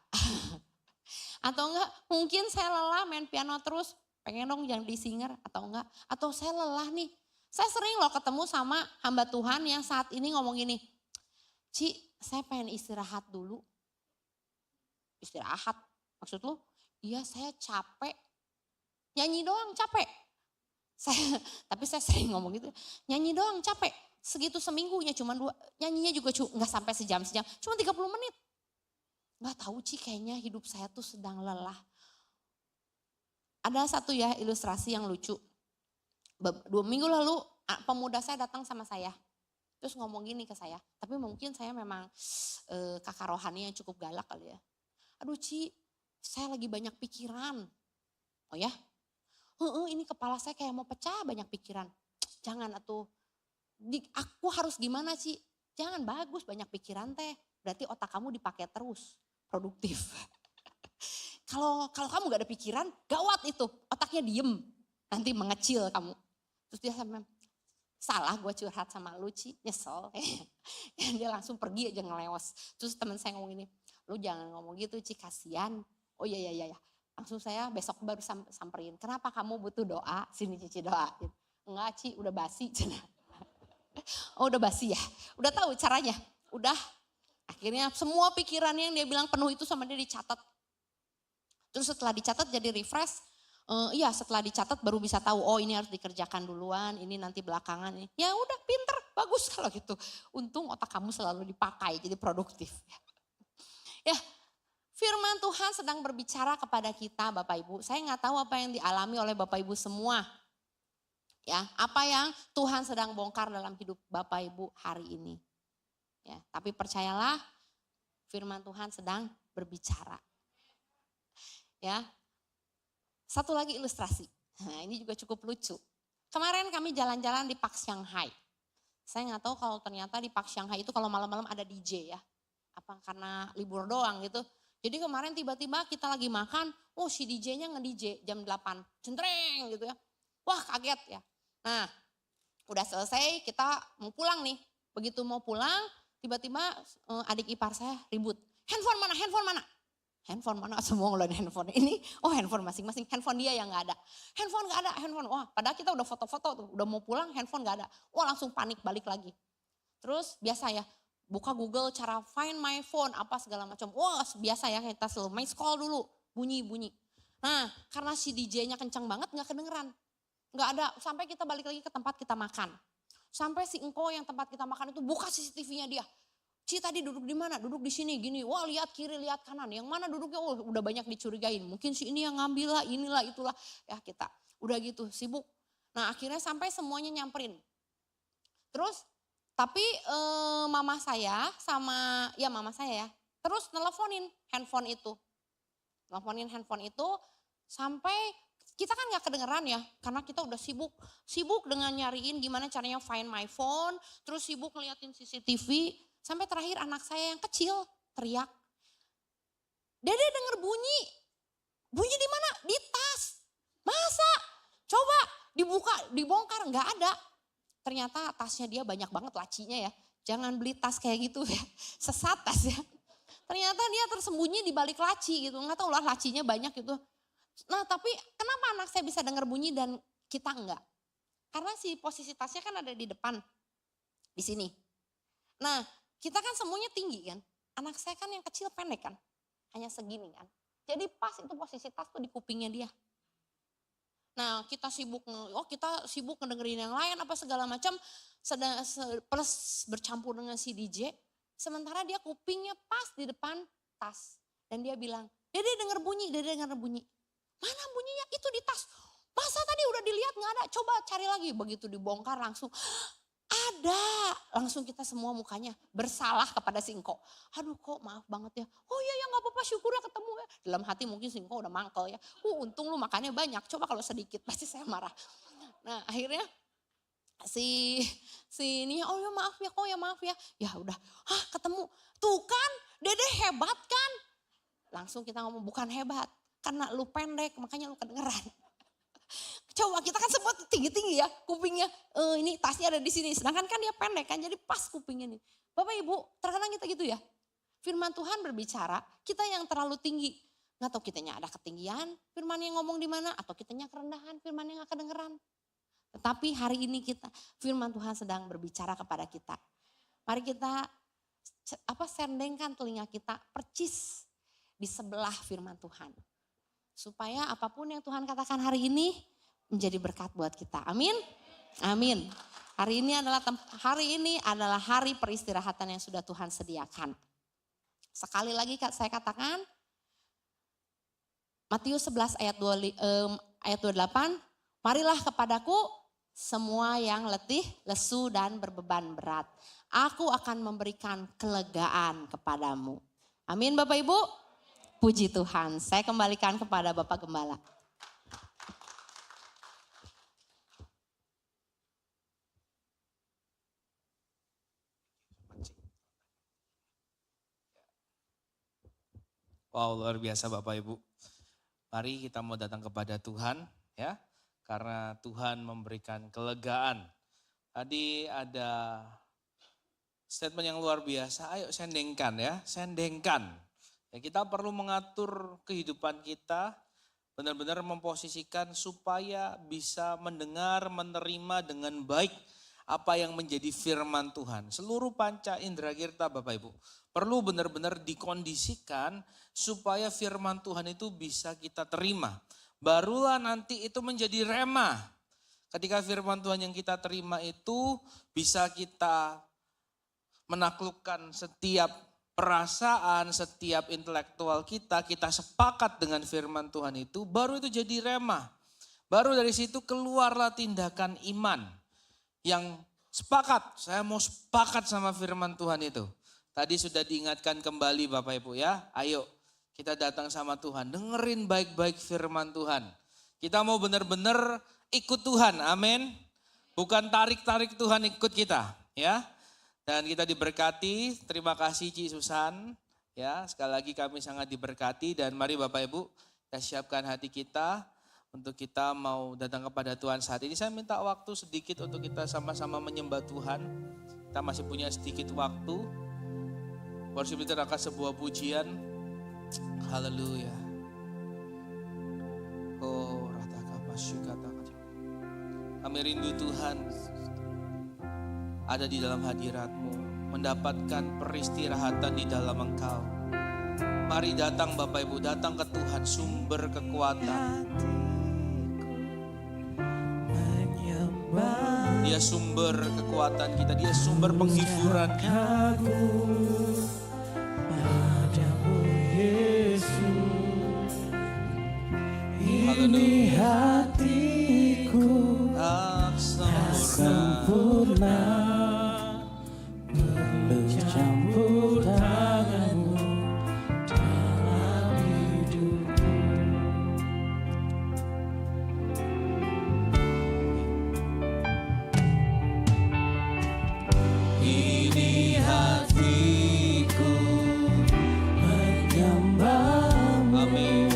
Atau enggak, mungkin saya lelah main piano terus. Pengen dong jadi singer atau enggak. Atau saya lelah nih. Saya sering loh ketemu sama hamba Tuhan yang saat ini ngomong gini. Ci, saya pengen istirahat dulu. Istirahat, maksud lu? Iya saya capek. Nyanyi doang capek. Tapi saya sering ngomong gitu. Nyanyi doang capek. Segitu seminggunya cuma 2. Nyanyinya juga nggak sampai sejam-sejam. Cuma 30 menit. Nggak tahu Ci kayaknya hidup saya tuh sedang lelah. Ada satu ya ilustrasi yang lucu. 2 minggu lalu pemuda saya datang sama saya. Terus ngomong gini ke saya. Tapi mungkin saya memang kakak rohani yang cukup galak kali ya. Aduh Ci, saya lagi banyak pikiran. Oh ya? Ini kepala saya kayak mau pecah banyak pikiran. Jangan atuh. Aku harus gimana Ci? Jangan, bagus banyak pikiran teh. Berarti otak kamu dipakai terus. Produktif. Kalau kamu gak ada pikiran, gawat itu. Otaknya diem. Nanti mengecil kamu. Terus dia sampai, salah gue curhat sama lu Ci, nyesel. Dia langsung pergi aja ngelewas. Terus teman saya ngomong ini, lu jangan ngomong gitu Ci, kasihan. Oh iya. Langsung saya besok baru samperin. Kenapa kamu butuh doa? Sini Cici doa. Enggak Ci, udah basi. Oh udah basi ya. Udah tahu caranya. Udah. Akhirnya semua pikiran yang dia bilang penuh itu sama dia dicatat. Terus setelah dicatat jadi refresh. Setelah dicatat baru bisa tahu. Oh ini harus dikerjakan duluan. Ini nanti belakangan. Ya udah pinter. Bagus kalau gitu. Untung otak kamu selalu dipakai. Jadi produktif. Ya. Firman Tuhan sedang berbicara kepada kita Bapak Ibu. Saya nggak tahu apa yang dialami oleh Bapak Ibu semua. Ya, apa yang Tuhan sedang bongkar dalam hidup Bapak Ibu hari ini. Ya, tapi percayalah firman Tuhan sedang berbicara. Ya. Satu lagi ilustrasi. Nah, ini juga cukup lucu. Kemarin kami jalan-jalan di Park Shanghai. Saya nggak tahu kalau ternyata di Park Shanghai itu kalau malam-malam ada DJ ya. Apa karena libur doang gitu. Jadi kemarin tiba-tiba kita lagi makan, si DJ-nya nge-DJ jam 8, centreng gitu ya. Wah kaget ya. Nah udah selesai kita mau pulang nih. Begitu mau pulang tiba-tiba adik ipar saya ribut. Handphone mana? Handphone mana? Semua ngeluarin handphone. Ini handphone masing-masing. Handphone dia yang gak ada. Handphone gak ada. Wah padahal kita udah foto-foto tuh. Udah mau pulang handphone gak ada. Wah langsung panik balik lagi. Terus biasa ya. Buka Google cara find my phone apa segala macam. Wah biasa ya kita selalu main call dulu. Bunyi. Nah karena si DJ-nya kencang banget gak kedengeran. Gak ada. Sampai kita balik lagi ke tempat kita makan. Sampai si engkau yang tempat kita makan itu buka CCTV-nya dia. Ci tadi duduk di mana? Duduk di sini gini. Wah lihat kiri lihat kanan. Yang mana duduknya? Udah banyak dicurigain. Mungkin si ini yang ngambil lah inilah itulah. Ya kita udah gitu sibuk. Nah akhirnya sampai semuanya nyamperin. Terus tapi mama saya ya. Terus nelponin handphone itu. Sampai kita kan gak kedengeran ya. Karena kita udah sibuk dengan nyariin gimana caranya find my phone. Terus sibuk ngeliatin CCTV. Sampai terakhir anak saya yang kecil teriak. Dede denger bunyi. Bunyi di mana? Di tas. Masa? Coba dibongkar gak ada. Ternyata tasnya dia banyak banget lacinya ya. Jangan beli tas kayak gitu ya. Sesat tas ya. Ternyata dia tersembunyi di balik laci gitu. Nggak tahu lah lacinya banyak gitu. Nah tapi kenapa anak saya bisa dengar bunyi dan kita enggak? Karena si posisi tasnya kan ada di depan. di sini. Nah, kita kan semuanya tinggi kan. Anak saya kan yang kecil pendek kan. Hanya segini kan. Jadi pas itu posisi tas tuh di kupingnya dia. Nah, kita sibuk ngedengerin yang lain apa segala macam, plus bercampur dengan si DJ. Sementara dia kupingnya pas di depan tas. Dan dia bilang, Dede denger bunyi. Mana bunyinya? Itu di tas. Masa tadi udah dilihat nggak ada? Coba cari lagi. Begitu dibongkar langsung ada. Langsung kita semua mukanya bersalah kepada si Engko. Aduh kok maaf banget ya. Oh iya ya nggak apa-apa, syukur ya ketemu ya. Dalam hati mungkin si Engko udah mangkel ya. Untung lu makannya banyak. Coba kalau sedikit pasti saya marah. Nah akhirnya si ini oh ya maaf ya, kok ya maaf ya. Ya udah, ketemu. Tuh kan, Dede hebat kan? Langsung kita ngomong bukan hebat, karena lu pendek makanya lu kedengeran. Coba kita kan semua tinggi-tinggi ya kupingnya, ini tasnya ada di sini, sedangkan kan dia pendek kan jadi pas kupingnya nih. Bapak Ibu terkadang kita gitu ya, firman Tuhan berbicara, kita yang terlalu tinggi, nggak tahu kitanya ada ketinggian, firman yang ngomong di mana, atau kitanya kerendahan, firman yang nggak kedengeran. Tetapi hari ini firman Tuhan sedang berbicara kepada kita. Mari kita sendengkan telinga kita percis di sebelah firman Tuhan. Supaya apapun yang Tuhan katakan hari ini menjadi berkat buat kita. Amin. Amin. Hari ini adalah hari peristirahatan yang sudah Tuhan sediakan. Sekali lagi saya katakan Matius 11 ayat 28, marilah kepadaku semua yang letih, lesu dan berbeban berat. Aku akan memberikan kelegaan kepadamu. Amin Bapak Ibu. Puji Tuhan, saya kembalikan kepada Bapak Gembala. Wow, luar biasa Bapak Ibu. Mari kita mau datang kepada Tuhan ya. Karena Tuhan memberikan kelegaan. Tadi ada statement yang luar biasa, ayo sendengkan ya, sendengkan. Ya, kita perlu mengatur kehidupan kita, benar-benar memposisikan supaya bisa mendengar, menerima dengan baik apa yang menjadi firman Tuhan. Seluruh panca indera kita Bapak Ibu perlu benar-benar dikondisikan supaya firman Tuhan itu bisa kita terima. Barulah nanti itu menjadi rema. Ketika firman Tuhan yang kita terima itu bisa kita menaklukkan setiap perasaan, setiap intelektual kita sepakat dengan firman Tuhan itu, baru itu jadi rema. Baru dari situ keluarlah tindakan iman yang sepakat, saya mau sepakat sama firman Tuhan itu. Tadi sudah diingatkan kembali Bapak Ibu ya, ayo kita datang sama Tuhan, dengerin baik-baik firman Tuhan. Kita mau benar-benar ikut Tuhan, amin. Bukan tarik-tarik Tuhan ikut kita ya. Dan kita diberkati, terima kasih Ci Susan. Ya, sekali lagi kami sangat diberkati dan mari Bapak Ibu kita siapkan hati kita untuk kita mau datang kepada Tuhan saat ini. Saya minta waktu sedikit untuk kita sama-sama menyembah Tuhan. Kita masih punya sedikit waktu. Worship leader akan sebuah pujian. Haleluya. Oh, rataka masyukata. Kami rindu Tuhan ada di dalam hadirat-Mu, mendapatkan peristirahatan di dalam Engkau. Mari datang Bapak Ibu, datang ke Tuhan, sumber kekuatan. Dia sumber kekuatan kita, dia sumber penghiburan kita. Ini hatiku sempurna, bercampur tanganmu dalam hidupku. Ini hatiku menyembahmu. Amin.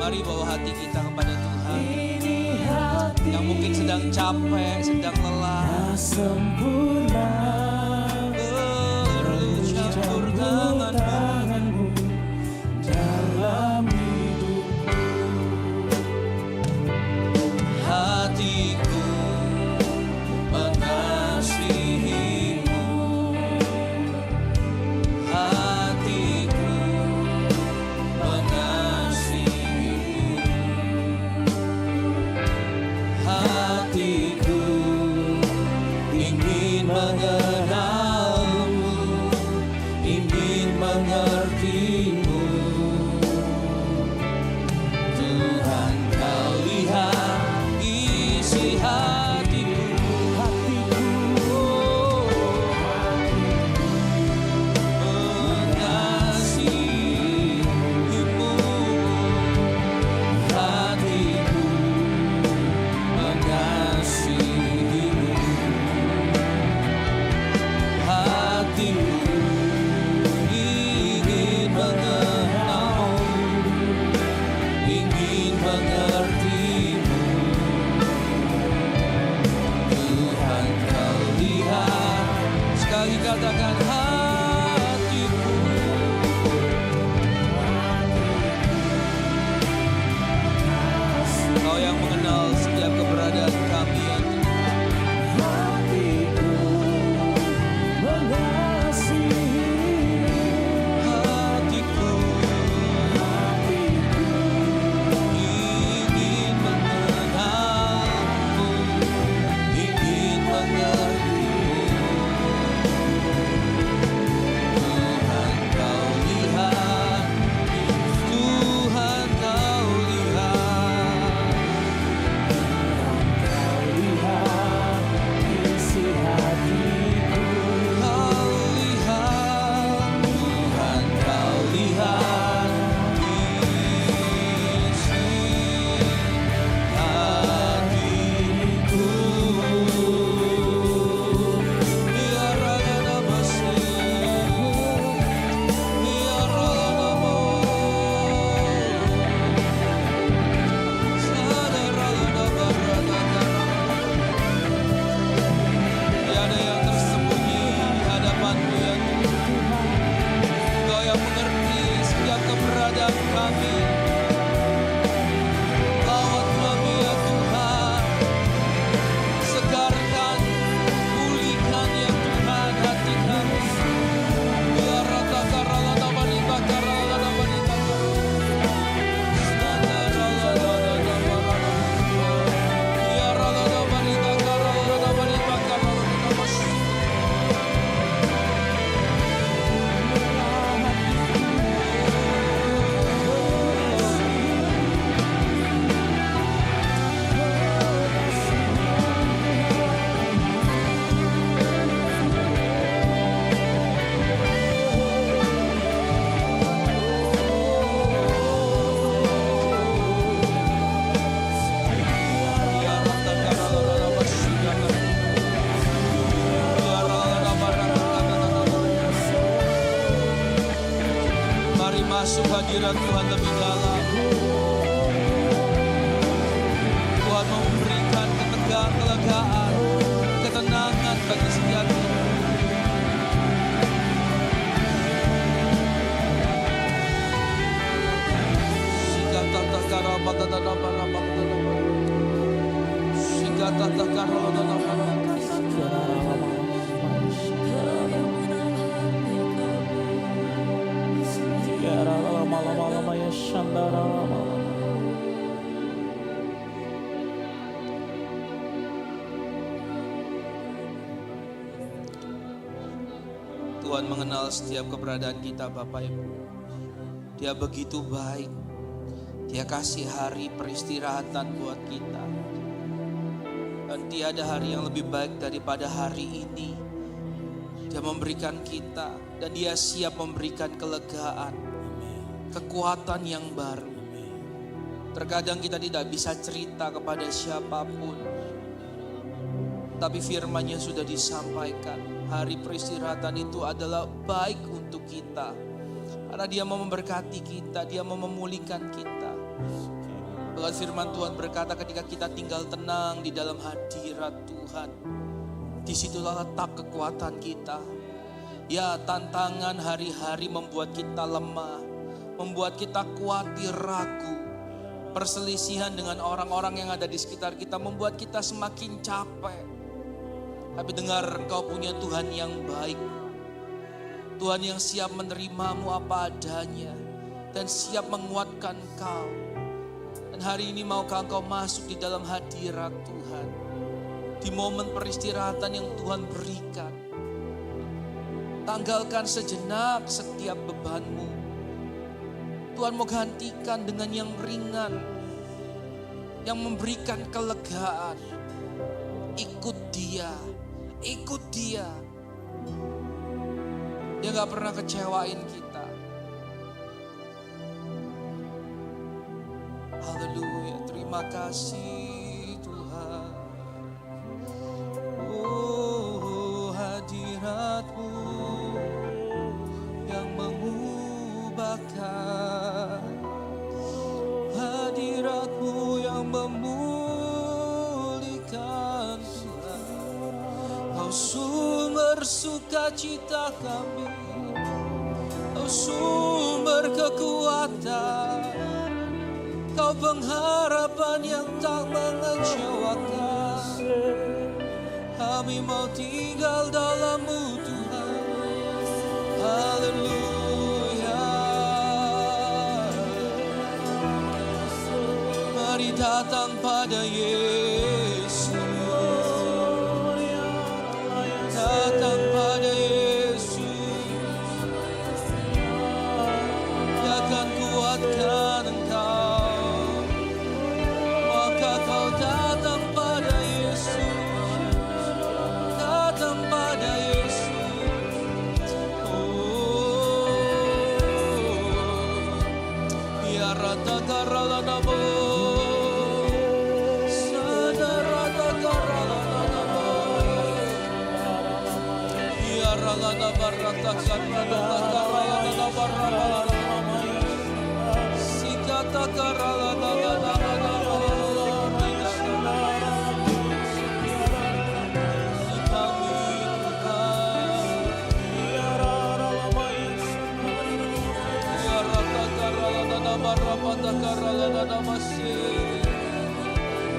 Mari bawa hati kita kepada Tuhan yang mungkin sedang capek, sedang lelah. Sempurna, bercampur tanganmu dalam hidupku. Katakan hatiku. Kau yang mengenal setiap keberadaan kami ya Tuhan. Hatiku ingin mengenalmu, ingin mengertimu. Tuhan kau lihat, Tuhan kau lihat. isi hatiku. Kau lihat, Tuhan kau lihat isi hatiku. Biar raga namaste, biar raga namo, sadar raga nabarata kara. Tiada yang tersembunyi di hadapan-Mu ya Tuhan. Kau yang mengerti setiap keberadaan kami. Lawat kami ya Tuhan. Segarkan, pulihkan ya Tuhan hati kami. Biar rata karala nabarita karala nabarita karala. Standar rala rala nabarala. Biar rala nabarita karala nabarita karala nabarala. Biar rata karala nabarita karala. Biar rala nabarata karala. Mari masuk hadirat Tuhan lebih dalam. Tuhan mau memberikan kelegaan, ketenangan bagi setiap kita. Sikatata karabata nabarabata nabarabata. Sikatata karabata nabarabata. Tuhan mengenal setiap keberadaan kita Bapak Ibu. Dia begitu baik. Dia kasih hari peristirahatan buat kita. Dan tiada hari yang lebih baik daripada hari ini. Dia memberikan kita dan Dia siap memberikan kelegaan, kekuatan yang baru. Terkadang kita tidak bisa cerita kepada siapapun. Tapi firman-Nya sudah disampaikan. Hari peristirahatan itu adalah baik untuk kita. Karena Dia mau memberkati kita, Dia mau memulihkan kita. Bahkan firman Tuhan berkata ketika kita tinggal tenang di dalam hadirat Tuhan. Disitulah letak kekuatan kita. Ya, tantangan hari-hari membuat kita lemah. Membuat kita khawatir, ragu. Perselisihan dengan orang-orang yang ada di sekitar kita membuat kita semakin capek. Tapi dengar, engkau punya Tuhan yang baik. Tuhan yang siap menerimamu apa adanya. Dan siap menguatkan kau. Dan hari ini maukah engkau masuk di dalam hadirat Tuhan. Di momen peristirahatan yang Tuhan berikan. Tanggalkan sejenak setiap bebanmu. Tuhan mau gantikan dengan yang ringan. Yang memberikan kelegaan. Ikut Dia. Ikut Dia. Dia gak pernah kecewain kita. Haleluya. Terima kasih Tuhan. Oh, hadirat-Mu yang mengubahkan. Hadirat-Mu yang memulihkan Tuhan. Kau sumber sukacita sukacita kami. Kau sumber kekuatan, Kau pengharapan yang tak mengecewakan. Kami mau tinggal dalam-Mu Tuhan. Haleluya. Mari datang pada Yesus. Datang pada Yesus. Dia akan kuatkan engkau. Maka kau datang pada Yesus. Datang pada Yesus. Ya rata karala namo. Sada rata karala namo. Ya rala nabarata karala nabarala. Sikata karala nabarala. Barapata karala namase,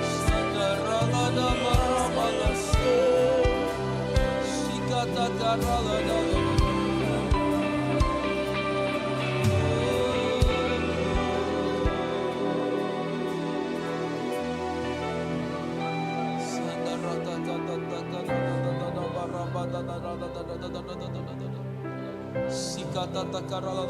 sandarala namarapalase, sikata karala sandarata sikata takarala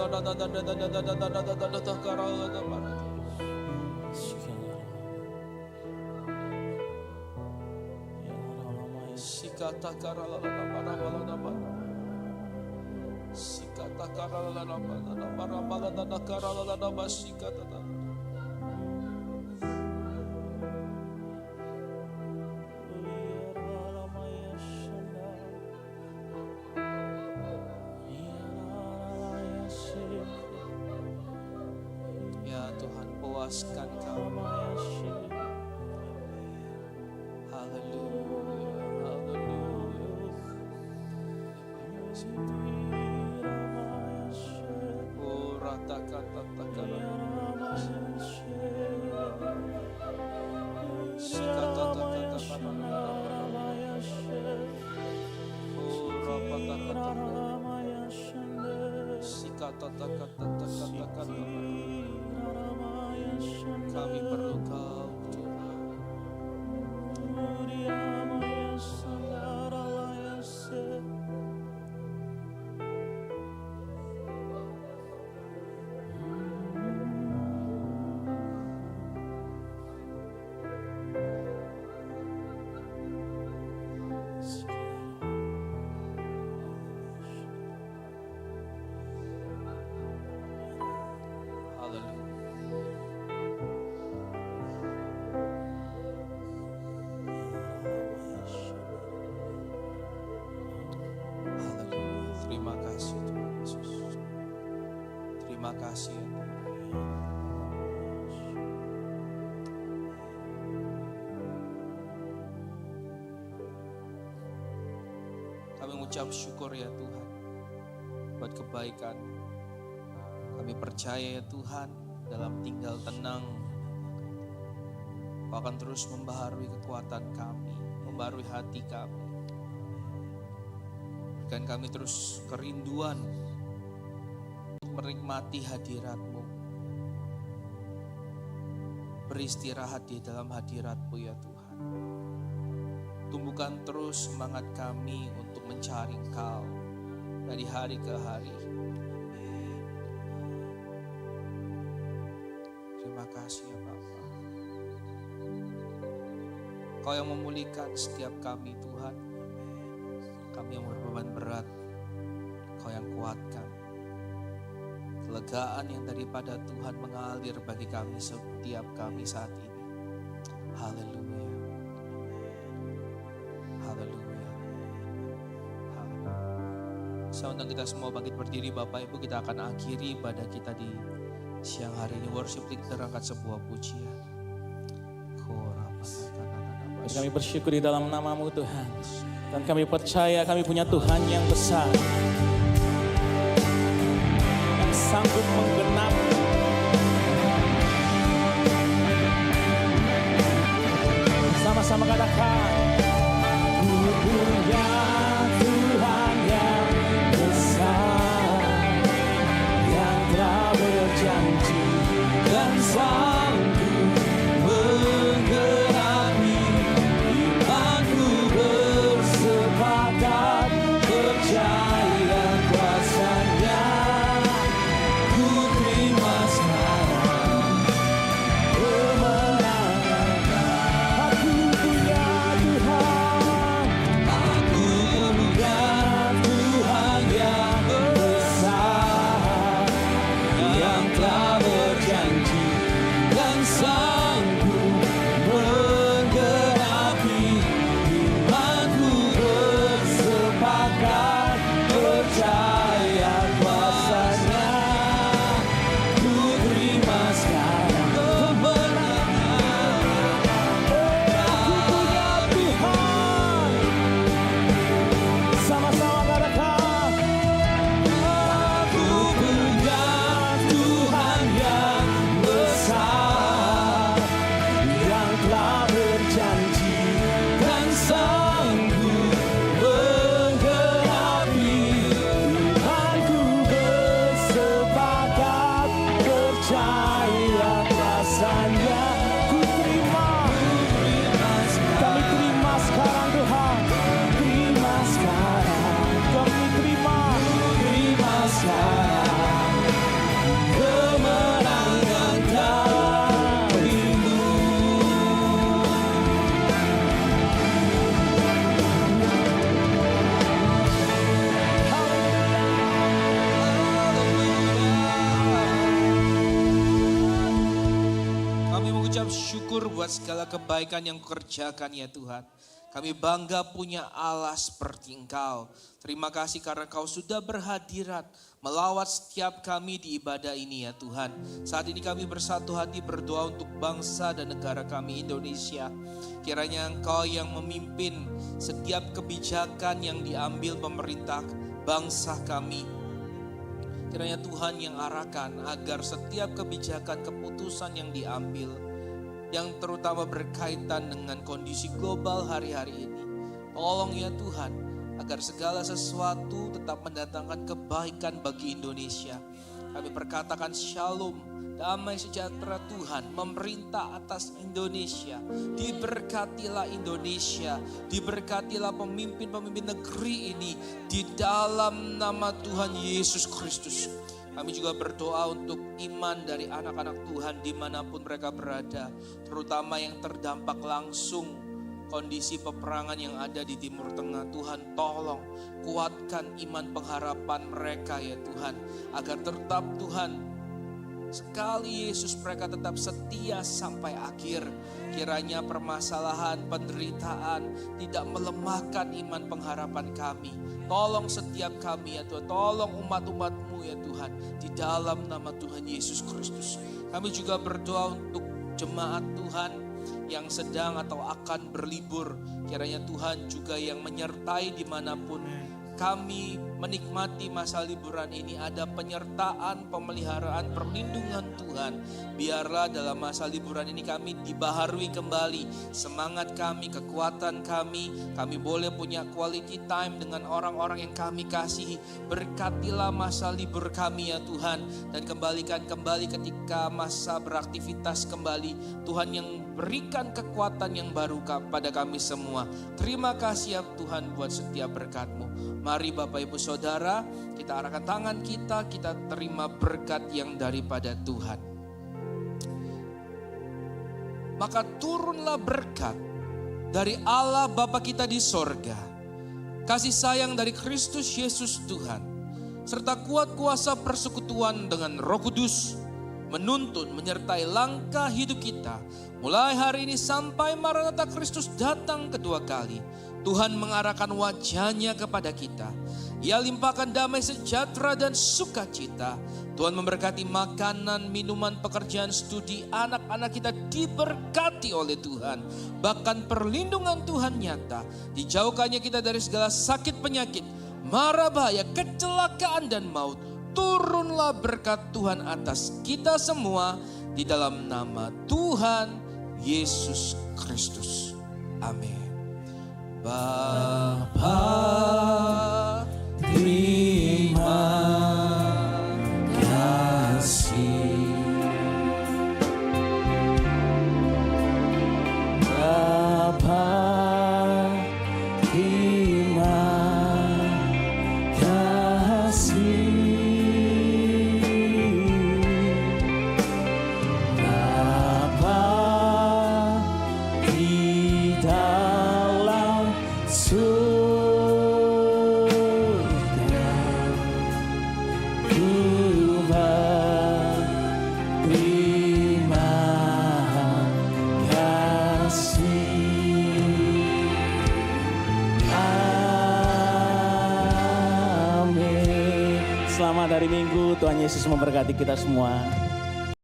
sikata karala sikata karala sikata. Puaskan kami. Haleluya, haleluya. Oh, ratakan tatakan. Sikata tatakan. Oh, rapatakan. Sikata tatakan. Kami perlu Kau Tuhan. Terima kasih Tuhan Yesus. Terima kasih ya Tuhan. Kami mengucap syukur ya Tuhan buat kebaikan. Kami percaya ya Tuhan dalam tinggal tenang Kau akan terus membaharui kekuatan kami, membaharui hati kami. Dan kami terus kerinduan untuk menikmati hadirat-Mu. Beristirahat di dalam hadirat-Mu ya Tuhan. Tumbuhkan terus semangat kami untuk mencari Engkau dari hari ke hari. Terima kasih ya Bapa. Kau yang memulihkan setiap kami Tuhan. Kami yang berbeban berat, Kau yang kuatkan. Kelegaan yang daripada Tuhan mengalir bagi kami setiap kami saat ini. Haleluya. Haleluya. Haleluya. Saya undang kita semua bangkit berdiri Bapak Ibu. Kita akan akhiri ibadah kita di siang hari ini. Worship kita angkat sebuah pujian. Kami bersyukur di dalam nama-Mu Tuhan. Dan kami percaya kami punya Tuhan yang besar, yang sanggup menggenapi. Sama-sama katakan, ku punya Tuhan yang besar, yang telah berjanji dan sanggup menggenapi. Imanku bersepakat percaya kuasanya. Ku terima sekarang kemenangan. Aku punya Tuhan, aku punya Tuhan yang besar, yang telah berjanji dan sanggup menggenapi. Imanku bersepakat percaya kuasanya. Ku terima sekarang kemenangan. Aku punya Tuhan. Sama-sama katakan, aku punya Tuhan yang besar, yang telah berjanji dan sanggup menggenapi. Imanku bersepakat percaya kuasanya. Ku terima, kami terima sekarang Tuhan. Terima sekarang, kami terima sekarang kemenangan darimu. Kami mengucap syukur buat segala kebaikan yang Kau kerjakan ya Tuhan. Kami bangga punya Allah seperti Engkau. Terima kasih karena Kau sudah berhadirat melawat setiap kami di ibadah ini ya Tuhan. Saat ini kami bersatu hati berdoa untuk bangsa dan negara kami Indonesia. Kiranya Engkau yang memimpin setiap kebijakan yang diambil pemerintah bangsa kami. Kiranya Tuhan yang arahkan agar setiap kebijakan keputusan yang diambil, yang terutama berkaitan dengan kondisi global hari-hari ini. Tolong ya Tuhan, agar segala sesuatu tetap mendatangkan kebaikan bagi Indonesia. Kami perkatakan shalom, damai sejahtera Tuhan memerintah atas Indonesia. Diberkatilah Indonesia, diberkatilah pemimpin-pemimpin negeri ini di dalam nama Tuhan Yesus Kristus. Kami juga berdoa untuk iman dari anak-anak Tuhan dimanapun mereka berada, terutama yang terdampak langsung kondisi peperangan yang ada di Timur Tengah. Tuhan tolong kuatkan iman pengharapan mereka ya Tuhan, agar tetap Tuhan sekali Yesus mereka tetap setia sampai akhir. Kiranya permasalahan, penderitaan tidak melemahkan iman pengharapan kami. Tolong setiap kami ya Tuhan, tolong umat-umat-Mu ya Tuhan, di dalam nama Tuhan Yesus Kristus. Kami juga berdoa untuk jemaat Tuhan yang sedang atau akan berlibur. Kiranya Tuhan juga yang menyertai dimanapun kami menikmati masa liburan ini, ada penyertaan, pemeliharaan, perlindungan Tuhan. Biarlah dalam masa liburan ini kami dibaharui kembali semangat kami, kekuatan kami. Kami boleh punya quality time dengan orang-orang yang kami kasihi. Berkatilah masa libur kami ya Tuhan, dan kembalikan kembali ketika masa beraktivitas kembali. Tuhan yang berikan kekuatan yang baru pada kami semua. Terima kasih ya Tuhan buat setiap berkat-Mu. Mari Bapak Ibu Saudara, kita arahkan tangan kita terima berkat yang daripada Tuhan. Maka turunlah berkat dari Allah Bapa kita di sorga, kasih sayang dari Kristus Yesus Tuhan, serta kuat kuasa persekutuan dengan Roh Kudus, menuntun menyertai langkah hidup kita, mulai hari ini sampai Maranatha Kristus datang kedua kali. Tuhan mengarahkan wajahnya kepada kita Ia limpahkan damai sejahtera dan sukacita. Tuhan memberkati makanan, minuman, pekerjaan, studi, anak-anak kita diberkati oleh Tuhan. Bahkan perlindungan Tuhan nyata. Dijauhkannya kita dari segala sakit penyakit, mara bahaya, kecelakaan dan maut. Turunlah berkat Tuhan atas kita semua di dalam nama Tuhan Yesus Kristus. Amin. Bapa, terima kasih. Bapa, terima kasih. Bapa di dalam surga, ku berterima kasih. Amin. Selamat hari Minggu, Tuhan Yesus memberkati kita semua.